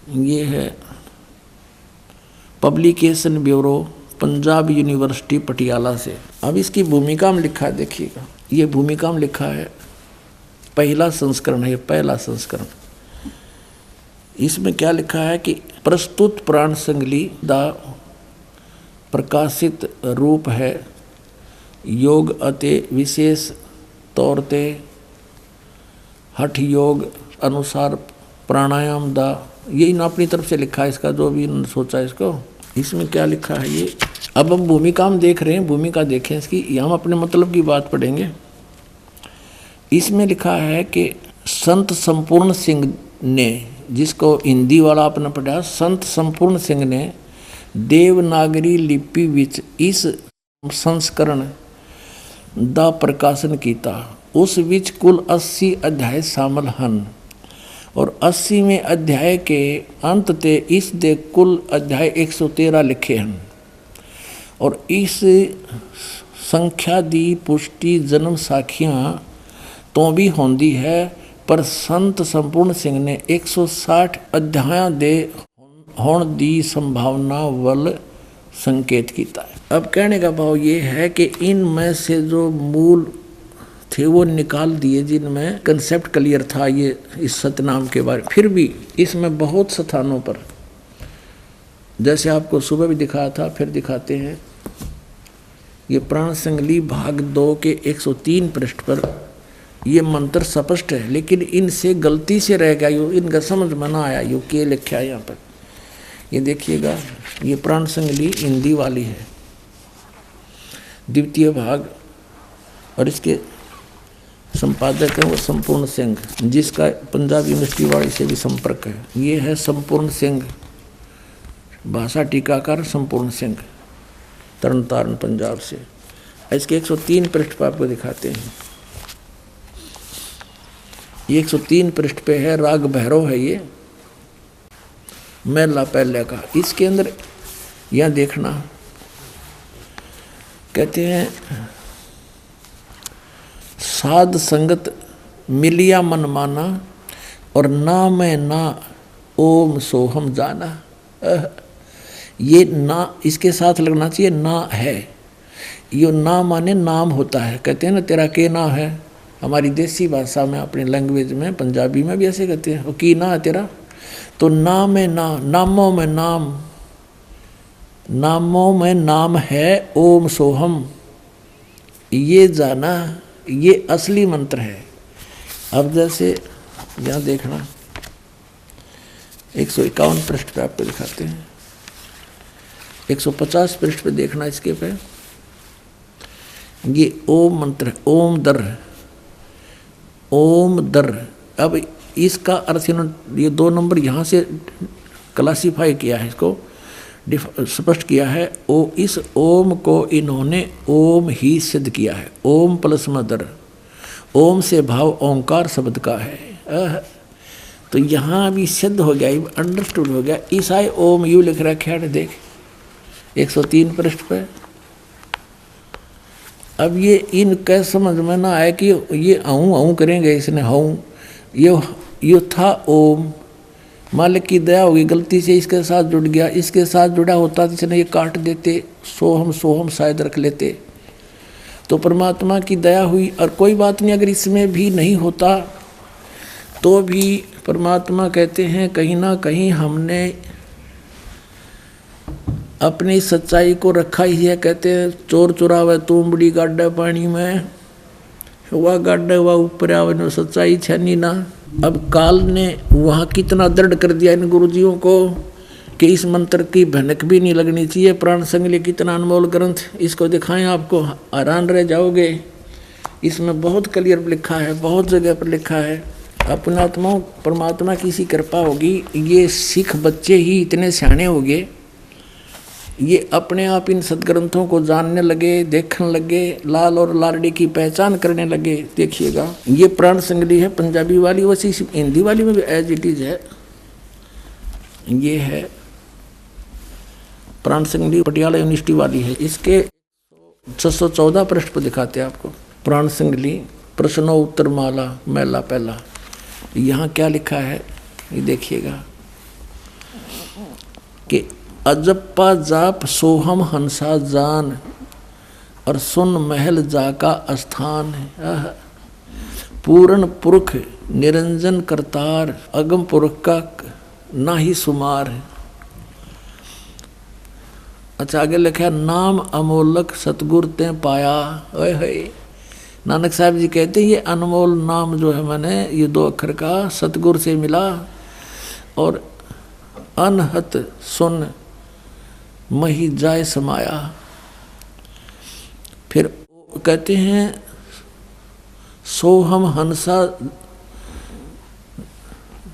A: ये है publication bureau, Punjab university Patiala से। अब इसकी भूमिका में लिखा है, देखिएगा, ये भूमिका में लिखा है, पहला संस्करण है, पहला संस्करण। इसमें क्या लिखा है कि प्रस्तुत प्राण संगली दा प्रकाशित रूप है योग अते विशेष तौर ते हठ योग अनुसार प्राणायाम दा, ये इन अपनी तरफ से लिखा है इसका, जो भी इन्होंने सोचा इसको। इसमें क्या लिखा है ये, अब हम भूमिका में देख रहे हैं, भूमिका देखें इसकी, हम अपने मतलब की बात पढ़ेंगे। इसमें लिखा है कि संत संपूर्ण सिंह ने, जिसको हिंदी वाला आपने पढ़ा, संत संपूर्ण सिंह ने देवनागरी लिपि विच इस संस्करण ਦਾ ਪ੍ਰਕਾਸ਼ਨ ਕੀਤਾ। उस विच कुल 80 अध्याय शामिल ਹਨ और 80वें अध्याय के अंत ते इस दे कुल अध्याय 113 लिखे हैं। और इस संख्या दी पुष्टि जन्म साखियाँ तो भी होंदी है, पर संत संपूर्ण सिंह ने 160 अध्यायों दे होने दी संभावना वल संकेत किया है। अब कहने का भाव ये है कि इनमें से जो मूल थे वो निकाल दिए, जिनमें कंसेप्ट क्लियर था ये इस सतनाम के बारे में। फिर भी इसमें बहुत स्थानों पर, जैसे आपको सुबह भी दिखाया था, फिर दिखाते हैं, ये प्राण संगली भाग 2 के 103 पृष्ठ पर ये मंत्र स्पष्ट है, लेकिन इनसे गलती से रह गया, यो इनका समझ में ना आया, यो के लिखा है यहाँ पर। ये देखिएगा, ये प्राण संगली हिंदी वाली है, द्वितीय भाग, और इसके संपादक है वो संपूर्ण सिंह, जिसका पंजाब यूनिवर्सिटी वाले से भी संपर्क है। ये है संपूर्ण सिंह, भाषा टीकाकार संपूर्ण सिंह, तरन तारण पंजाब से। इसके 103 पृष्ठ पर आपको दिखाते हैं। ये 103 पृष्ठ पे है, राग भैरव है ये, महला पहले का। इसके अंदर यह देखना, कहते हैं साध संगत मिलिया मन माना और ना मैं ना ओम सोहम जाना। ये ना इसके साथ लगना चाहिए, ना है, ये ना माने नाम होता है। कहते हैं ना तेरा के ना है, हमारी देसी भाषा में, अपनी लैंग्वेज में, पंजाबी में भी ऐसे कहते हैं, की ना है तेरा। तो नाम में ना, नामों में नाम, नामों में नाम है ओम सोहम, ये जाना, ये असली मंत्र है। अब जैसे यहाँ देखना, 151 पृष्ठ पे आपको दिखाते हैं, 150 पृष्ठ पे देखना, इसके पे ये ओम मंत्र, ओम दर, ओम दर। अब इसका अर्थ इन्होंने ये 2 नंबर यहाँ से क्लासीफाई किया है, इसको स्पष्ट किया है। इस ओम को इन्होंने ओम ही सिद्ध किया है, ओम प्लस मदर, ओम से भाव ओंकार शब्द का है। तो यहाँ भी सिद्ध हो गया, अंडरस्टूड हो गया। ईसाई ओम यू लिख रखा है, देख 103 पृष्ठ पे। अब ये इनके समझ में ना आए कि ये आऊँ करेंगे, इसने हूँ, ये था ओम, मालिक की दया होगी, गलती से इसके साथ जुड़ गया, इसके साथ जुड़ा होता तो इसने ये काट देते, सोहम शायद रख लेते, तो परमात्मा की दया हुई। और कोई बात नहीं, अगर इसमें भी नहीं होता तो भी परमात्मा कहते हैं कहीं ना कहीं हमने अपनी सच्चाई को रखा ही है। कहते हैं चोर चुरावे तुमड़ी गाड्डा पानी में, वह गाड्डा वह ऊपर आवे, सच्चाई छनी ना। अब काल ने वहाँ कितना दृढ़ कर दिया इन गुरुजियों को कि इस मंत्र की भनक भी नहीं लगनी चाहिए। प्राण संगली कितना अनमोल ग्रंथ, इसको दिखाएं आपको हैरान रह जाओगे। इसमें बहुत क्लियर लिखा है, बहुत जगह पर लिखा है। अपने आत्मा परमात्मा की सी कृपा होगी, ये सिख बच्चे ही इतने सियाने हो गए, ये अपने आप इन सदग्रंथों को जानने लगे, देखने लगे, लाल और लाडली की पहचान करने लगे। देखिएगा ये प्राण संगली है पंजाबी वाली, वैसी हिंदी वाली में भी एज इट इज है। ये है प्राण संगली पटियाला यूनिवर्सिटी वाली है। इसके 614 पृष्ठ पर दिखाते हैं आपको प्राण संगली प्रश्नोत्तर माला मैला पहला। यहाँ क्या लिखा है ये देखिएगा कि अजप्पा जाप सोहम हंसा जान और सुन महल जाका स्थान है। पूर्ण पुरख निरंजन करतार अगम पुरख का ना ही सुमार है। अच्छा आगे लिखा नाम अमोलक सतगुर ते पाया। ओए होए नानक साहब जी कहते हैं ये अनमोल नाम जो है मैंने ये 2 अक्षर का सतगुर से मिला और अनहत सुन मही जाय समाया। फिर कहते हैं सोहम हंसा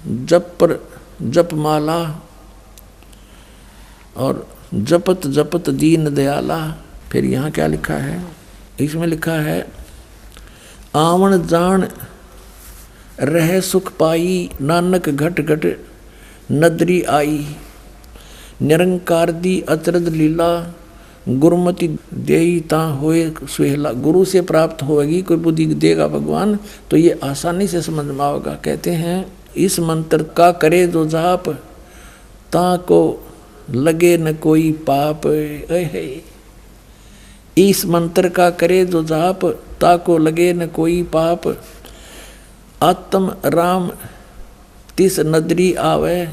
A: जप माला और जपत जपत दीन दयाला। फिर यहाँ क्या लिखा है, इसमें लिखा है आवन जान रह सुख पाई नानक घट घट नदरी आई। निरंकार दी अचरज लीला गुरुमति देई ता होए सुहेला। गुरु से प्राप्त होगी कोई बुद्धि देगा भगवान तो ये आसानी से समझ में आएगा। कहते हैं इस मंत्र का करे जो जाप ता को लगे न कोई पाप। इस मंत्र का करे जो जाप ता को लगे न कोई पाप। आत्म राम तिस नदरी आवे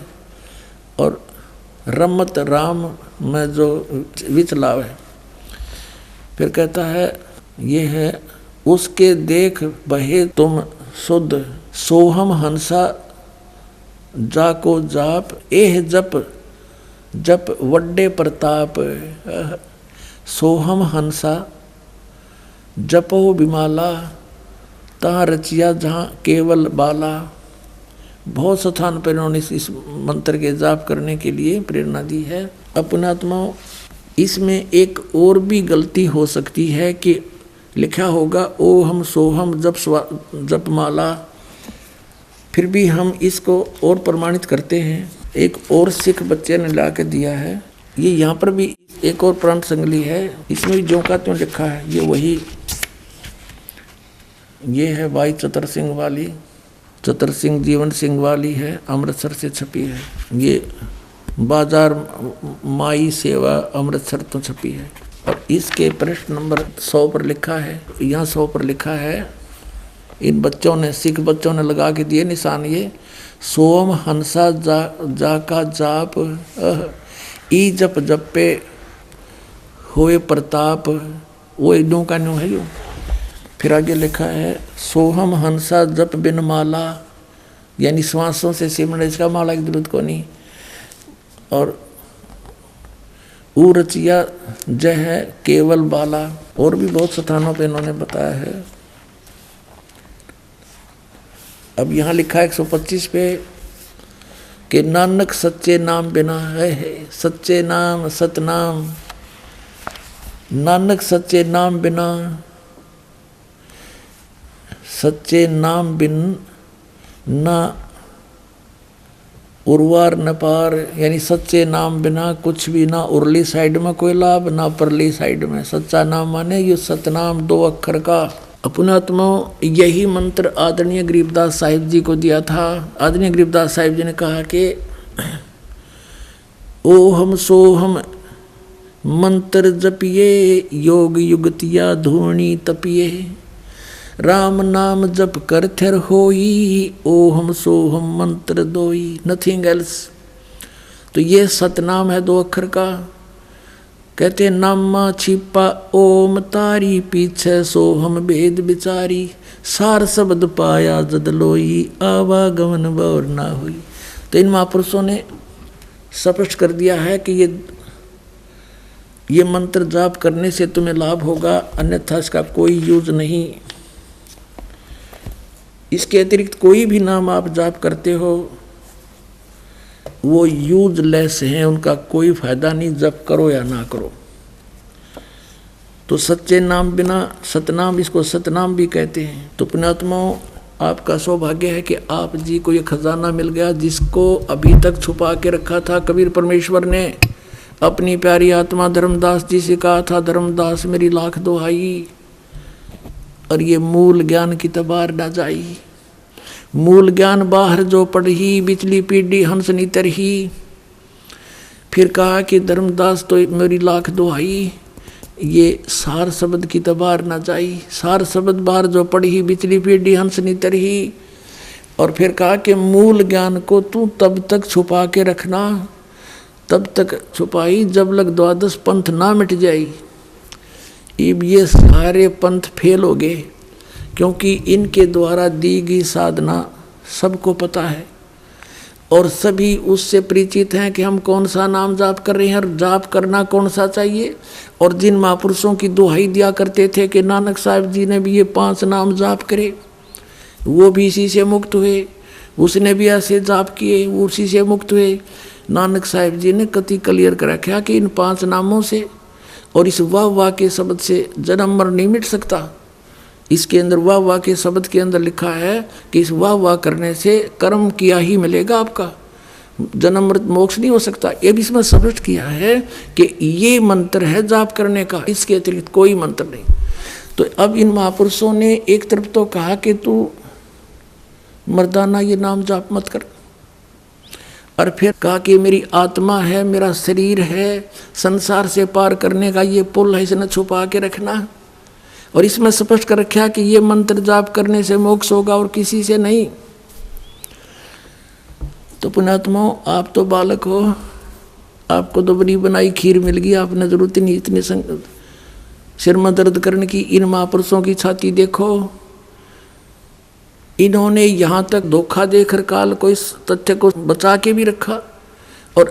A: और रमत राम में जो विचलावे। फिर कहता है ये है उसके देख बहे तुम शुद्ध सोहम हंसा जाको जाप एह जप जप वड्डे प्रताप। सोहम हंसा जपो बिमाला तहाँ रचिया जहाँ केवल बाला। बहुत स्थान पर इन्होंने इस मंत्र के जाप करने के लिए प्रेरणा दी है। अपनात्माओं इसमें एक और भी गलती हो सकती है कि लिखा होगा ओहम सोहम जप माला, फिर भी हम इसको और प्रमाणित करते हैं। एक और सिख बच्चे ने ला के दिया है, ये यहाँ पर भी एक और प्राण संगली है, इसमें भी ज्यों का त्यों लिखा है। ये वही ये है भाई चतर सिंह वाली, चतर सिंह जीवन सिंह वाली है, अमृतसर से छपी है। ये बाजार माई सेवा अमृतसर तो छपी है। और इसके पृष्ठ नंबर 100 पर लिखा है, यहाँ 100 पर लिखा है, इन बच्चों ने सिख बच्चों ने लगा के दिए निशान ये सोम हंसा जा का जाप ई जप जपे होए प्रताप। वो इडों का न्यू है यो। फिर आगे लिखा है सोहम हंसा जप बिन माला, यानी श्वासों से सिमरन, इसका माला की जरूरत को नहीं। और ऊ रचिया जय है केवल बाला। और भी बहुत स्थानों पे इन्होंने बताया है। अब यहाँ लिखा है 125 पे कि नानक सच्चे नाम बिना है सच्चे नाम सतनाम। नानक सच्चे नाम बिना, सच्चे नाम बिन ना उर्वार न पार, यानी सच्चे नाम बिना कुछ भी ना उरली साइड में कोई लाभ ना परली साइड में। सच्चा नाम माने ये सतनाम 2 अक्षर का। अपनात्मा यही मंत्र आदरणीय गरीबदास साहिब जी को दिया था। आदरणीय गरीबदास साहिब जी ने कहा कि ओहम सोहम मंत्र जपिए योग युगतिया धूणी तपिए। राम नाम जप कर थिर होई ओहम सोहम मंत्र दोई, नथिंग एल्स। तो ये सतनाम है 2 अक्षर का। कहते नामा छिपा ओम तारी, पीछे सो हम भेद बिचारी, सार शब्द पाया जद लोई, आवागमन बौर ना हुई। तो इन महापुरुषों ने स्पष्ट कर दिया है कि ये मंत्र जाप करने से तुम्हें लाभ होगा, अन्यथा इसका कोई यूज नहीं। इसके अतिरिक्त कोई भी नाम आप जाप करते हो वो यूजलेस हैं, उनका कोई फायदा नहीं, जप करो या ना करो। तो सच्चे नाम बिना सतनाम, इसको सतनाम भी कहते हैं। तो पुण्यात्माओं, आपका सौभाग्य है कि आप जी को ये खजाना मिल गया जिसको अभी तक छुपा के रखा था। कबीर परमेश्वर ने अपनी प्यारी आत्मा धर्मदास जी से कहा था, धर्मदास मेरी लाख दुहाई, और ये मूल ज्ञान की तबार न जाई। मूल ज्ञान बाहर जो पढ़ी, बिचली पीढ़ी हंस नीतर ही। फिर कहा कि धर्मदास तो मेरी लाख दुहाई, ये सार शब्द की तबार न जाई। सार शब्द बाहर जो पढ़ी, बिचली पीढ़ी हंस नीतर ही। और फिर कहा कि मूल ज्ञान को तू तब तक छुपा के रखना, तब तक छुपाई जब लग द्वादश पंथ ना मिट जाई। अब ये सारे पंथ फेल हो गए, क्योंकि इनके द्वारा दी गई साधना सबको पता है और सभी उससे परिचित हैं कि हम कौन सा नाम जाप कर रहे हैं और जाप करना कौन सा चाहिए। और जिन महापुरुषों की दुहाई दिया करते थे कि नानक साहब जी ने भी ये 5 नाम जाप करे, वो भी इसी से मुक्त हुए, उसने भी ऐसे जाप किए, वो उसी से मुक्त हुए। नानक साहब जी ने कति क्लियर कर रखा कि इन 5 नामों से और इस वाह वाह के शब्द से जन्म मर नहीं मिट सकता। इसके अंदर वाह वाह के शब्द के अंदर लिखा है कि इस वाह वाह करने से कर्म किया ही मिलेगा, आपका जन्म मृत मोक्ष नहीं हो सकता। ये भी इसमें स्पष्ट किया है कि ये मंत्र है जाप करने का, इसके अतिरिक्त कोई मंत्र नहीं। तो अब इन महापुरुषों ने एक तरफ तो कहा कि तू मर्दाना ये नाम जाप मत कर, और फिर कहा कि मेरी आत्मा है, मेरा शरीर है, संसार से पार करने का ये पुल है, इसे न छुपा के रखना। और इसमें स्पष्ट कर रखा कि ये मंत्र जाप करने से मोक्ष होगा और किसी से नहीं। तो पुण्यात्माओं, आप तो बालक हो, आपको तो बड़ी बनाई खीर मिल गई, आपने जरूरत नहीं इतनी सिर में दर्द करने की। इन महापुरुषों की छाती देखो, इन्होंने यहाँ तक धोखा देकर काल को इस तथ्य को बचा के भी रखा और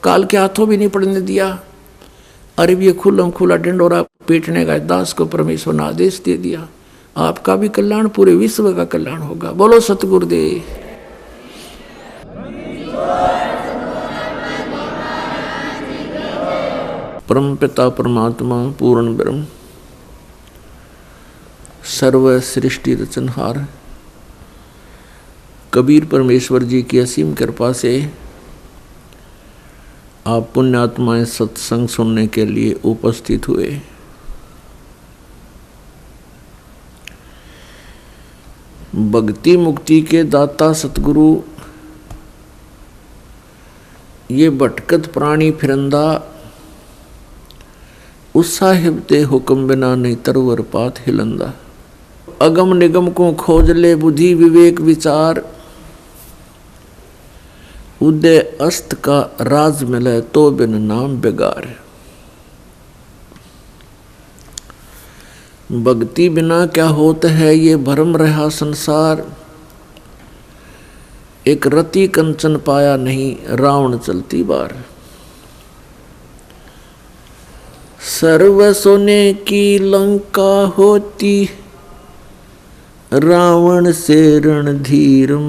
A: काल के हाथों भी नहीं पड़ने दिया। अरे ये खुल्लम खुला डंडोरा पीटने का दास को परमेश्वर ने आदेश दे दिया। आपका भी कल्याण, पूरे विश्व का कल्याण होगा। बोलो सतगुरुदेव। परम पिता परमात्मा पूर्ण ब्रह्म सर्व सृष्टि रचनहार कबीर परमेश्वर जी की असीम कृपा से आप पुण्यात्माएं सत्संग सुनने के लिए उपस्थित हुए। भक्ति मुक्ति के दाता सतगुरु ये भटकत प्राणी फिरंदा, उस साहिब ते हुक्म बिना नहीं तरवर पात हिलंदा। अगम निगम को खोज ले बुद्धि विवेक विचार, उदय अस्त का राज मिले तो बिन नाम बेगार। भक्ति बिना क्या होता है ये भरम रहा संसार, एक रति कंचन पाया नहीं रावण चलती बार। सर्व सोने की लंका होती रावण से रणधीरम,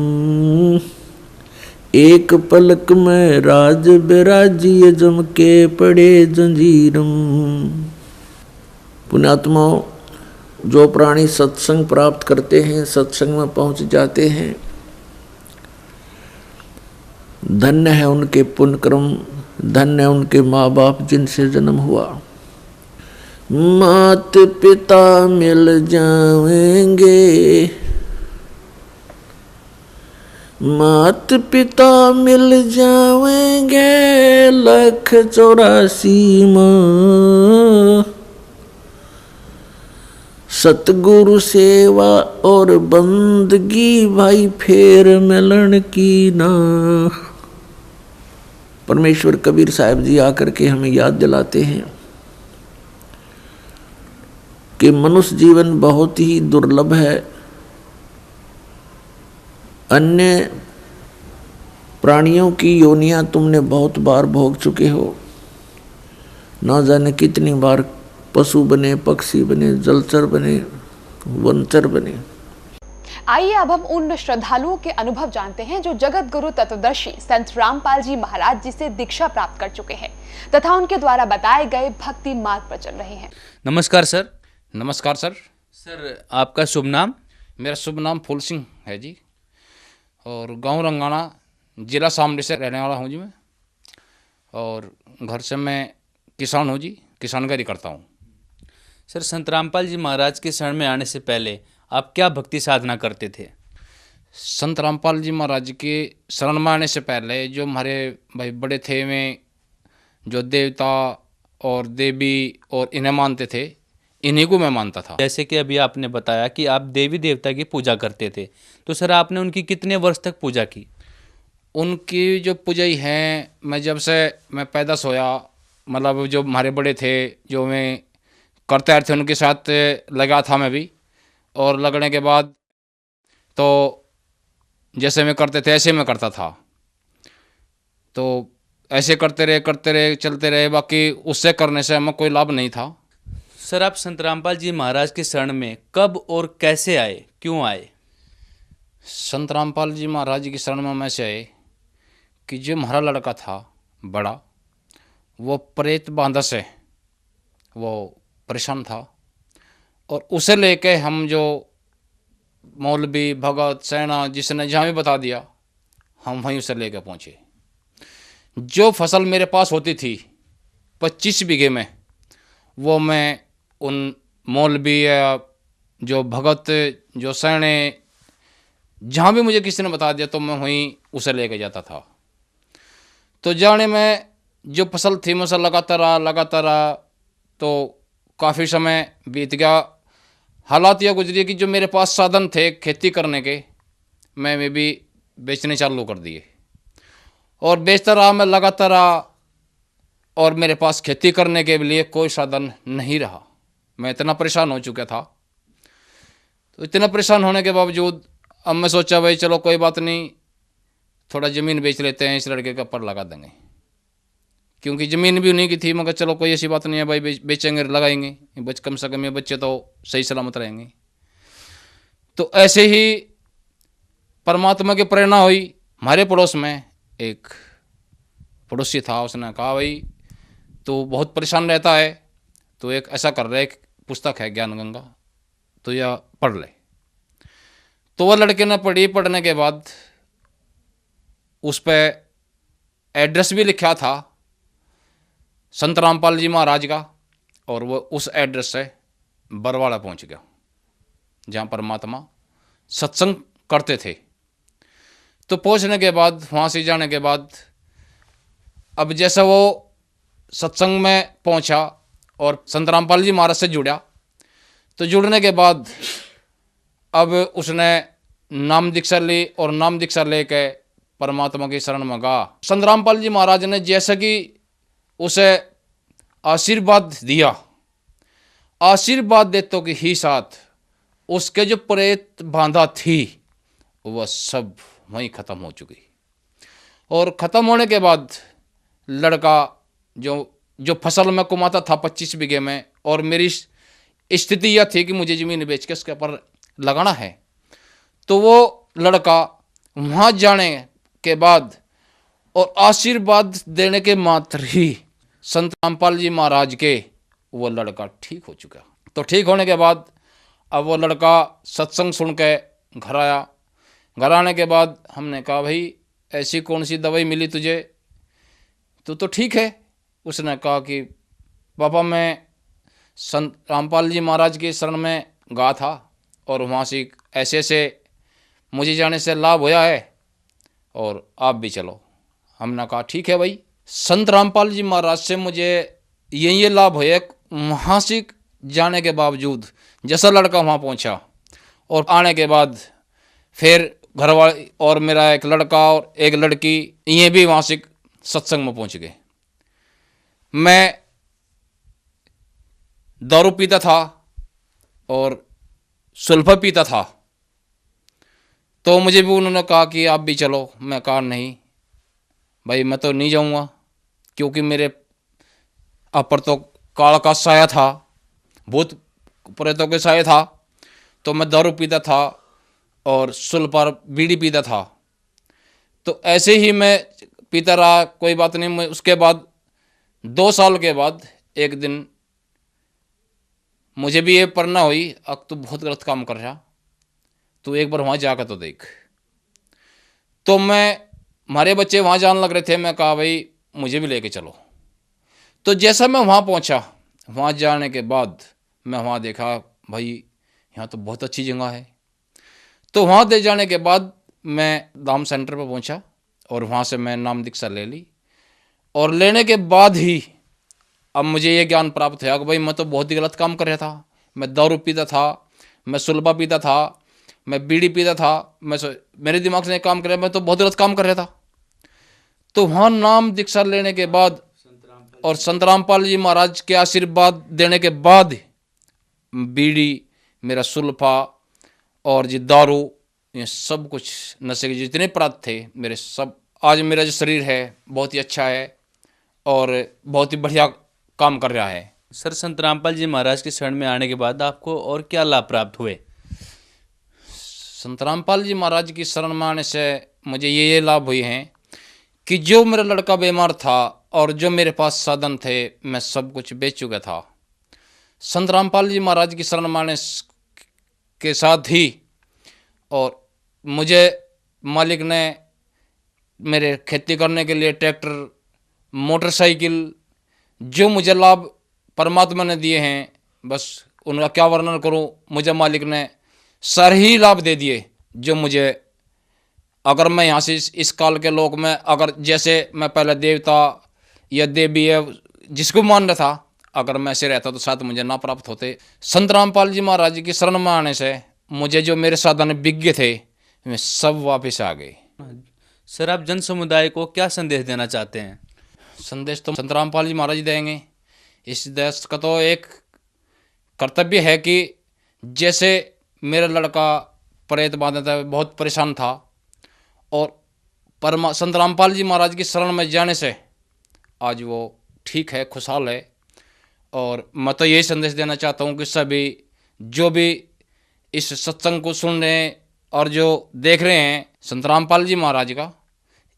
A: एक पलक में राज बिराजिए जम के पड़े जंजीरम। पुण्यात्माओं, जो प्राणी सत्संग प्राप्त करते हैं, सत्संग में पहुंच जाते हैं, धन्य है उनके पुण्य कर्म, धन्य है उनके माँ बाप जिनसे जन्म हुआ। मात पिता मिल जाएंगे, मात पिता मिल जाएंगे 184 माँ। सतगुरु सेवा और बंदगी भाई फेर मिलन की ना। परमेश्वर कबीर साहब जी आकर के हमें याद दिलाते हैं कि मनुष्य जीवन बहुत ही दुर्लभ है। अन्य प्राणियों की योनियां तुमने बहुत बार भोग चुके हो, ना जाने कितनी बार पशु बने, पक्षी बने, जलचर बने, वनचर बने।
B: आइए अब हम उन श्रद्धालुओं के अनुभव जानते हैं जो जगत गुरु तत्वदर्शी संत रामपाल जी महाराज जी से दीक्षा प्राप्त कर चुके हैं तथा उनके द्वारा बताए गए भक्ति मार्ग पर चल रहे हैं।
C: नमस्कार सर।
D: नमस्कार सर।
C: सर आपका शुभ नाम?
D: मेरा शुभ नाम फूल सिंह है जी, और गांव रंगाना, जिला शामली से रहने वाला हूं जी मैं, और घर से मैं किसान हूं जी, किसानकारी करता हूं।
C: सर संत रामपाल जी महाराज के शरण में आने से पहले आप क्या भक्ति साधना करते थे?
D: संत रामपाल जी महाराज के शरण में आने से पहले जो हमारे भाई बड़े थे, वे जो देवता और देवी और इन्हें मानते थे, इन्हीं को मैं मानता था।
C: जैसे कि अभी आपने बताया कि आप देवी देवता की पूजा करते थे, तो सर आपने उनकी कितने वर्ष तक पूजा की?
D: उनकी जो पूजाई है, मैं जब से मैं पैदा होया, मतलब जो हमारे बड़े थे जो मैं करते आए थे, उनके साथ लगा था मैं भी। और लगने के बाद तो जैसे मैं करते थे ऐसे मैं करता था, तो ऐसे करते रहे चलते रहे, बाकी उससे करने से हमें कोई लाभ नहीं था।
C: सर आप संत रामपाल जी महाराज के शरण में कब और कैसे आए, क्यों आए?
D: संत रामपाल जी महाराज की शरण में मैं से आए कि जो हमारा लड़का था बड़ा, वो प्रेत बांधा से वो परेशान था, और उसे लेके हम जो मौलवी भगत सेना जिसने जहाँ भी बता दिया, हम वहीं उसे लेके पहुँचे। जो फसल मेरे पास होती थी 25 बीघे में, वो मैं उन मौलवी या जो भगत जो सैने जहाँ भी मुझे किसी ने बता दिया, तो मैं वहीं उसे लेके जाता था। तो जाने में जो फसल थी मुझसे लगातार रहा, तो काफ़ी समय बीत गया। हालात यह गुजरी कि जो मेरे पास साधन थे खेती करने के, मैं भी बेचने चालू कर दिए, और बेचता रहा मैं लगातार रहा, और मेरे पास खेती करने के लिए कोई साधन नहीं रहा। मैं इतना परेशान हो चुका था। तो इतना परेशान होने के बावजूद अब मैं सोचा भाई चलो कोई बात नहीं, थोड़ा ज़मीन बेच लेते हैं, इस लड़के के ऊपर लगा देंगे, क्योंकि ज़मीन भी उन्हीं की थी। मगर चलो कोई ऐसी बात नहीं है भाई, बेचेंगे लगाएंगे, बच कम से कम ये बच्चे तो सही सलामत रहेंगे। तो ऐसे ही परमात्मा की प्रेरणा हुई। हमारे पड़ोस में एक पड़ोसी था, उसने कहा भाई तो बहुत परेशान रहता है, तो एक ऐसा कर रहे, एक पुस्तक है ज्ञान गंगा, तो यह पढ़ ले। तो वह लड़के ने पढ़ी। पढ़ने के बाद उस पर एड्रेस भी लिखा था संत रामपाल जी महाराज का, और वो उस एड्रेस से बरवाड़ा पहुंच गया, जहाँ परमात्मा सत्संग करते थे। तो पहुंचने के बाद, वहाँ से जाने के बाद, अब जैसा वो सत्संग में पहुंचा और संत रामपाल जी महाराज से जुड़ा, तो जुड़ने के बाद अब उसने नाम दीक्षा ली, और नाम दीक्षा लेके परमात्मा की शरण में गया। संत रामपाल जी महाराज ने जैसा कि उसे आशीर्वाद दिया, आशीर्वाद देते के ही साथ उसके जो प्रेत बांधा थी वह सब वहीं ख़त्म हो चुकी। और ख़त्म होने के बाद लड़का जो फसल में कमाता था 25 बीघे में, और मेरी स्थिति यह थी कि मुझे ज़मीन बेच के उसके ऊपर लगाना है, तो वो लड़का वहाँ जाने के बाद और आशीर्वाद देने के मात्र ही संत रामपाल जी महाराज के, वो लड़का ठीक हो चुका। तो ठीक होने के बाद अब वो लड़का सत्संग सुन के घर आया। घर आने के बाद हमने कहा भाई ऐसी कौन सी दवाई मिली तुझे, तू तो ठीक है। उसने कहा कि पापा मैं संत रामपाल जी महाराज के शरण में गया था, और वहाँ से ऐसे ऐसे मुझे जाने से लाभ होया है, और आप भी चलो। हमने कहा ठीक है भाई। संत रामपाल जी महाराज से मुझे ये लाभ होया, वहाँ से जाने के बावजूद जैसा लड़का वहाँ पहुँचा, और आने के बाद फिर घर वाले और मेरा एक लड़का और एक लड़की ये भी वहाँ से सत्संग में पहुँच गए। मैं दारू पीता था, और सुल्फा पीता था। तो मुझे भी उन्होंने कहा कि आप भी चलो। मैं कहा नहीं भाई, मैं तो नहीं जाऊंगा, क्योंकि मेरे ऊपर तो काल का साया था, भूत प्रेतों के साया था। तो मैं दारू पीता था और सुल्फा बीड़ी पीता था। तो ऐसे ही मैं पीता रहा, कोई बात नहीं। मैं उसके बाद 2 साल के बाद एक दिन मुझे भी ये प्रेरणा हुई, अब तू बहुत गलत काम कर रहा, तू एक बार वहाँ जाकर तो देख। तो हमारे बच्चे वहाँ जाने लग रहे थे। मैं कहा भाई मुझे भी लेके चलो। तो जैसा मैं वहाँ पहुँचा, वहाँ जाने के बाद मैं वहाँ देखा भाई यहाँ तो बहुत अच्छी जगह है। तो वहाँ दे जाने के बाद मैं धाम सेंटर पर पहुँचा और वहाँ से मैं नाम दीक्षा ले ली। और लेने के बाद ही अब मुझे ये ज्ञान प्राप्त हुआ कि भाई मैं तो बहुत ही गलत काम कर रहा था। मैं दारू पीता था, मैं सुल्फा पीता था, मैं बीड़ी पीता था, मेरे दिमाग से काम कर रहा, मैं तो बहुत गलत काम कर रहा था। तो वहाँ नाम दीक्षा लेने के बाद और संत रामपाल जी महाराज के आशीर्वाद देने के बाद बीड़ी, मेरा सुल्फा और जी दारू, ये सब कुछ नशे के जितने पदार्थ थे मेरे, सब आज मेरा जो शरीर है बहुत ही अच्छा है और बहुत ही बढ़िया काम कर रहा है।
C: सर, संत रामपाल जी महाराज के शरण में आने के बाद आपको और क्या लाभ प्राप्त हुए?
D: संत रामपाल जी महाराज की शरण में आने से मुझे ये लाभ हुए हैं कि जो मेरा लड़का बीमार था और जो मेरे पास साधन थे मैं सब कुछ बेच चुका था। संत रामपाल जी महाराज की शरण में आने के साथ ही और मुझे मालिक ने मेरे खेती करने के लिए ट्रैक्टर, मोटरसाइकिल, जो मुझे लाभ परमात्मा ने दिए हैं, बस उनका क्या वर्णन करूं। मुझे मालिक ने सारे ही लाभ दे दिए जो मुझे, अगर मैं यहाँ से इस काल के लोक में, अगर जैसे मैं पहले देवता या देवी है जिसको मान रहा था, अगर मैं ऐसे रहता तो शायद मुझे ना प्राप्त होते। संत रामपाल जी महाराज जी की शरण में आने से मुझे जो मेरे साधन बिक गए थे वे सब वापस आ गए।
C: सर, आप जन समुदाय को क्या संदेश देना चाहते हैं?
D: संदेश तो संत रामपाल जी महाराज जी देंगे। इस देश का तो एक कर्तव्य है कि जैसे मेरा लड़का प्रेत बांधा था, बहुत परेशान था, और संत रामपाल जी महाराज की शरण में जाने से आज वो ठीक है, खुशहाल है। और मैं तो यही संदेश देना चाहता हूँ कि सभी जो भी इस सत्संग को सुन रहे हैं और जो देख रहे हैं संत रामपाल जी महाराज का,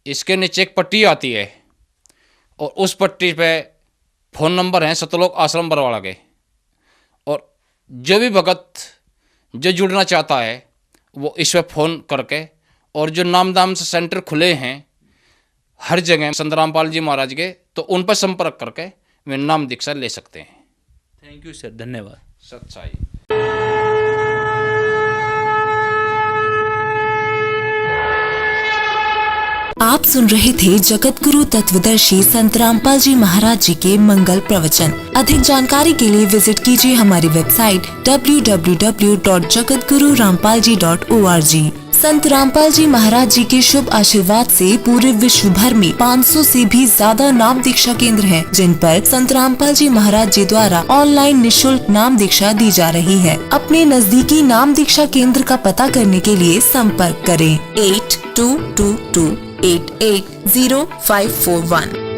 D: इसके नीचे एक पट्टी आती है और उस पट्टी पे फ़ोन नंबर हैं सतलोक आश्रम बरवाड़ा के। और जो भी भगत जो जुड़ना चाहता है वो इस पर फ़ोन करके, और जो नामधाम से सेंटर खुले हैं हर जगह संत रामपाल जी महाराज के, तो उन पर संपर्क करके वे नाम दीक्षा ले सकते हैं।
C: थैंक यू सर, धन्यवाद।
D: सच्चाई।
E: आप सुन रहे थे जगत गुरु तत्वदर्शी संत रामपाल जी महाराज जी के मंगल प्रवचन। अधिक जानकारी के लिए विजिट कीजिए हमारी वेबसाइट www.jagatgururampalji.org। संत रामपाल जी महाराज जी के शुभ आशीर्वाद से पूरे विश्व भर में 500 से भी ज्यादा नाम दीक्षा केंद्र हैं, जिन पर संत रामपाल जी महाराज जी द्वारा ऑनलाइन निशुल्क नाम दीक्षा दी जा रही है। अपने नजदीकी नाम दीक्षा केंद्र का पता करने के लिए संपर्क करें 8222880541।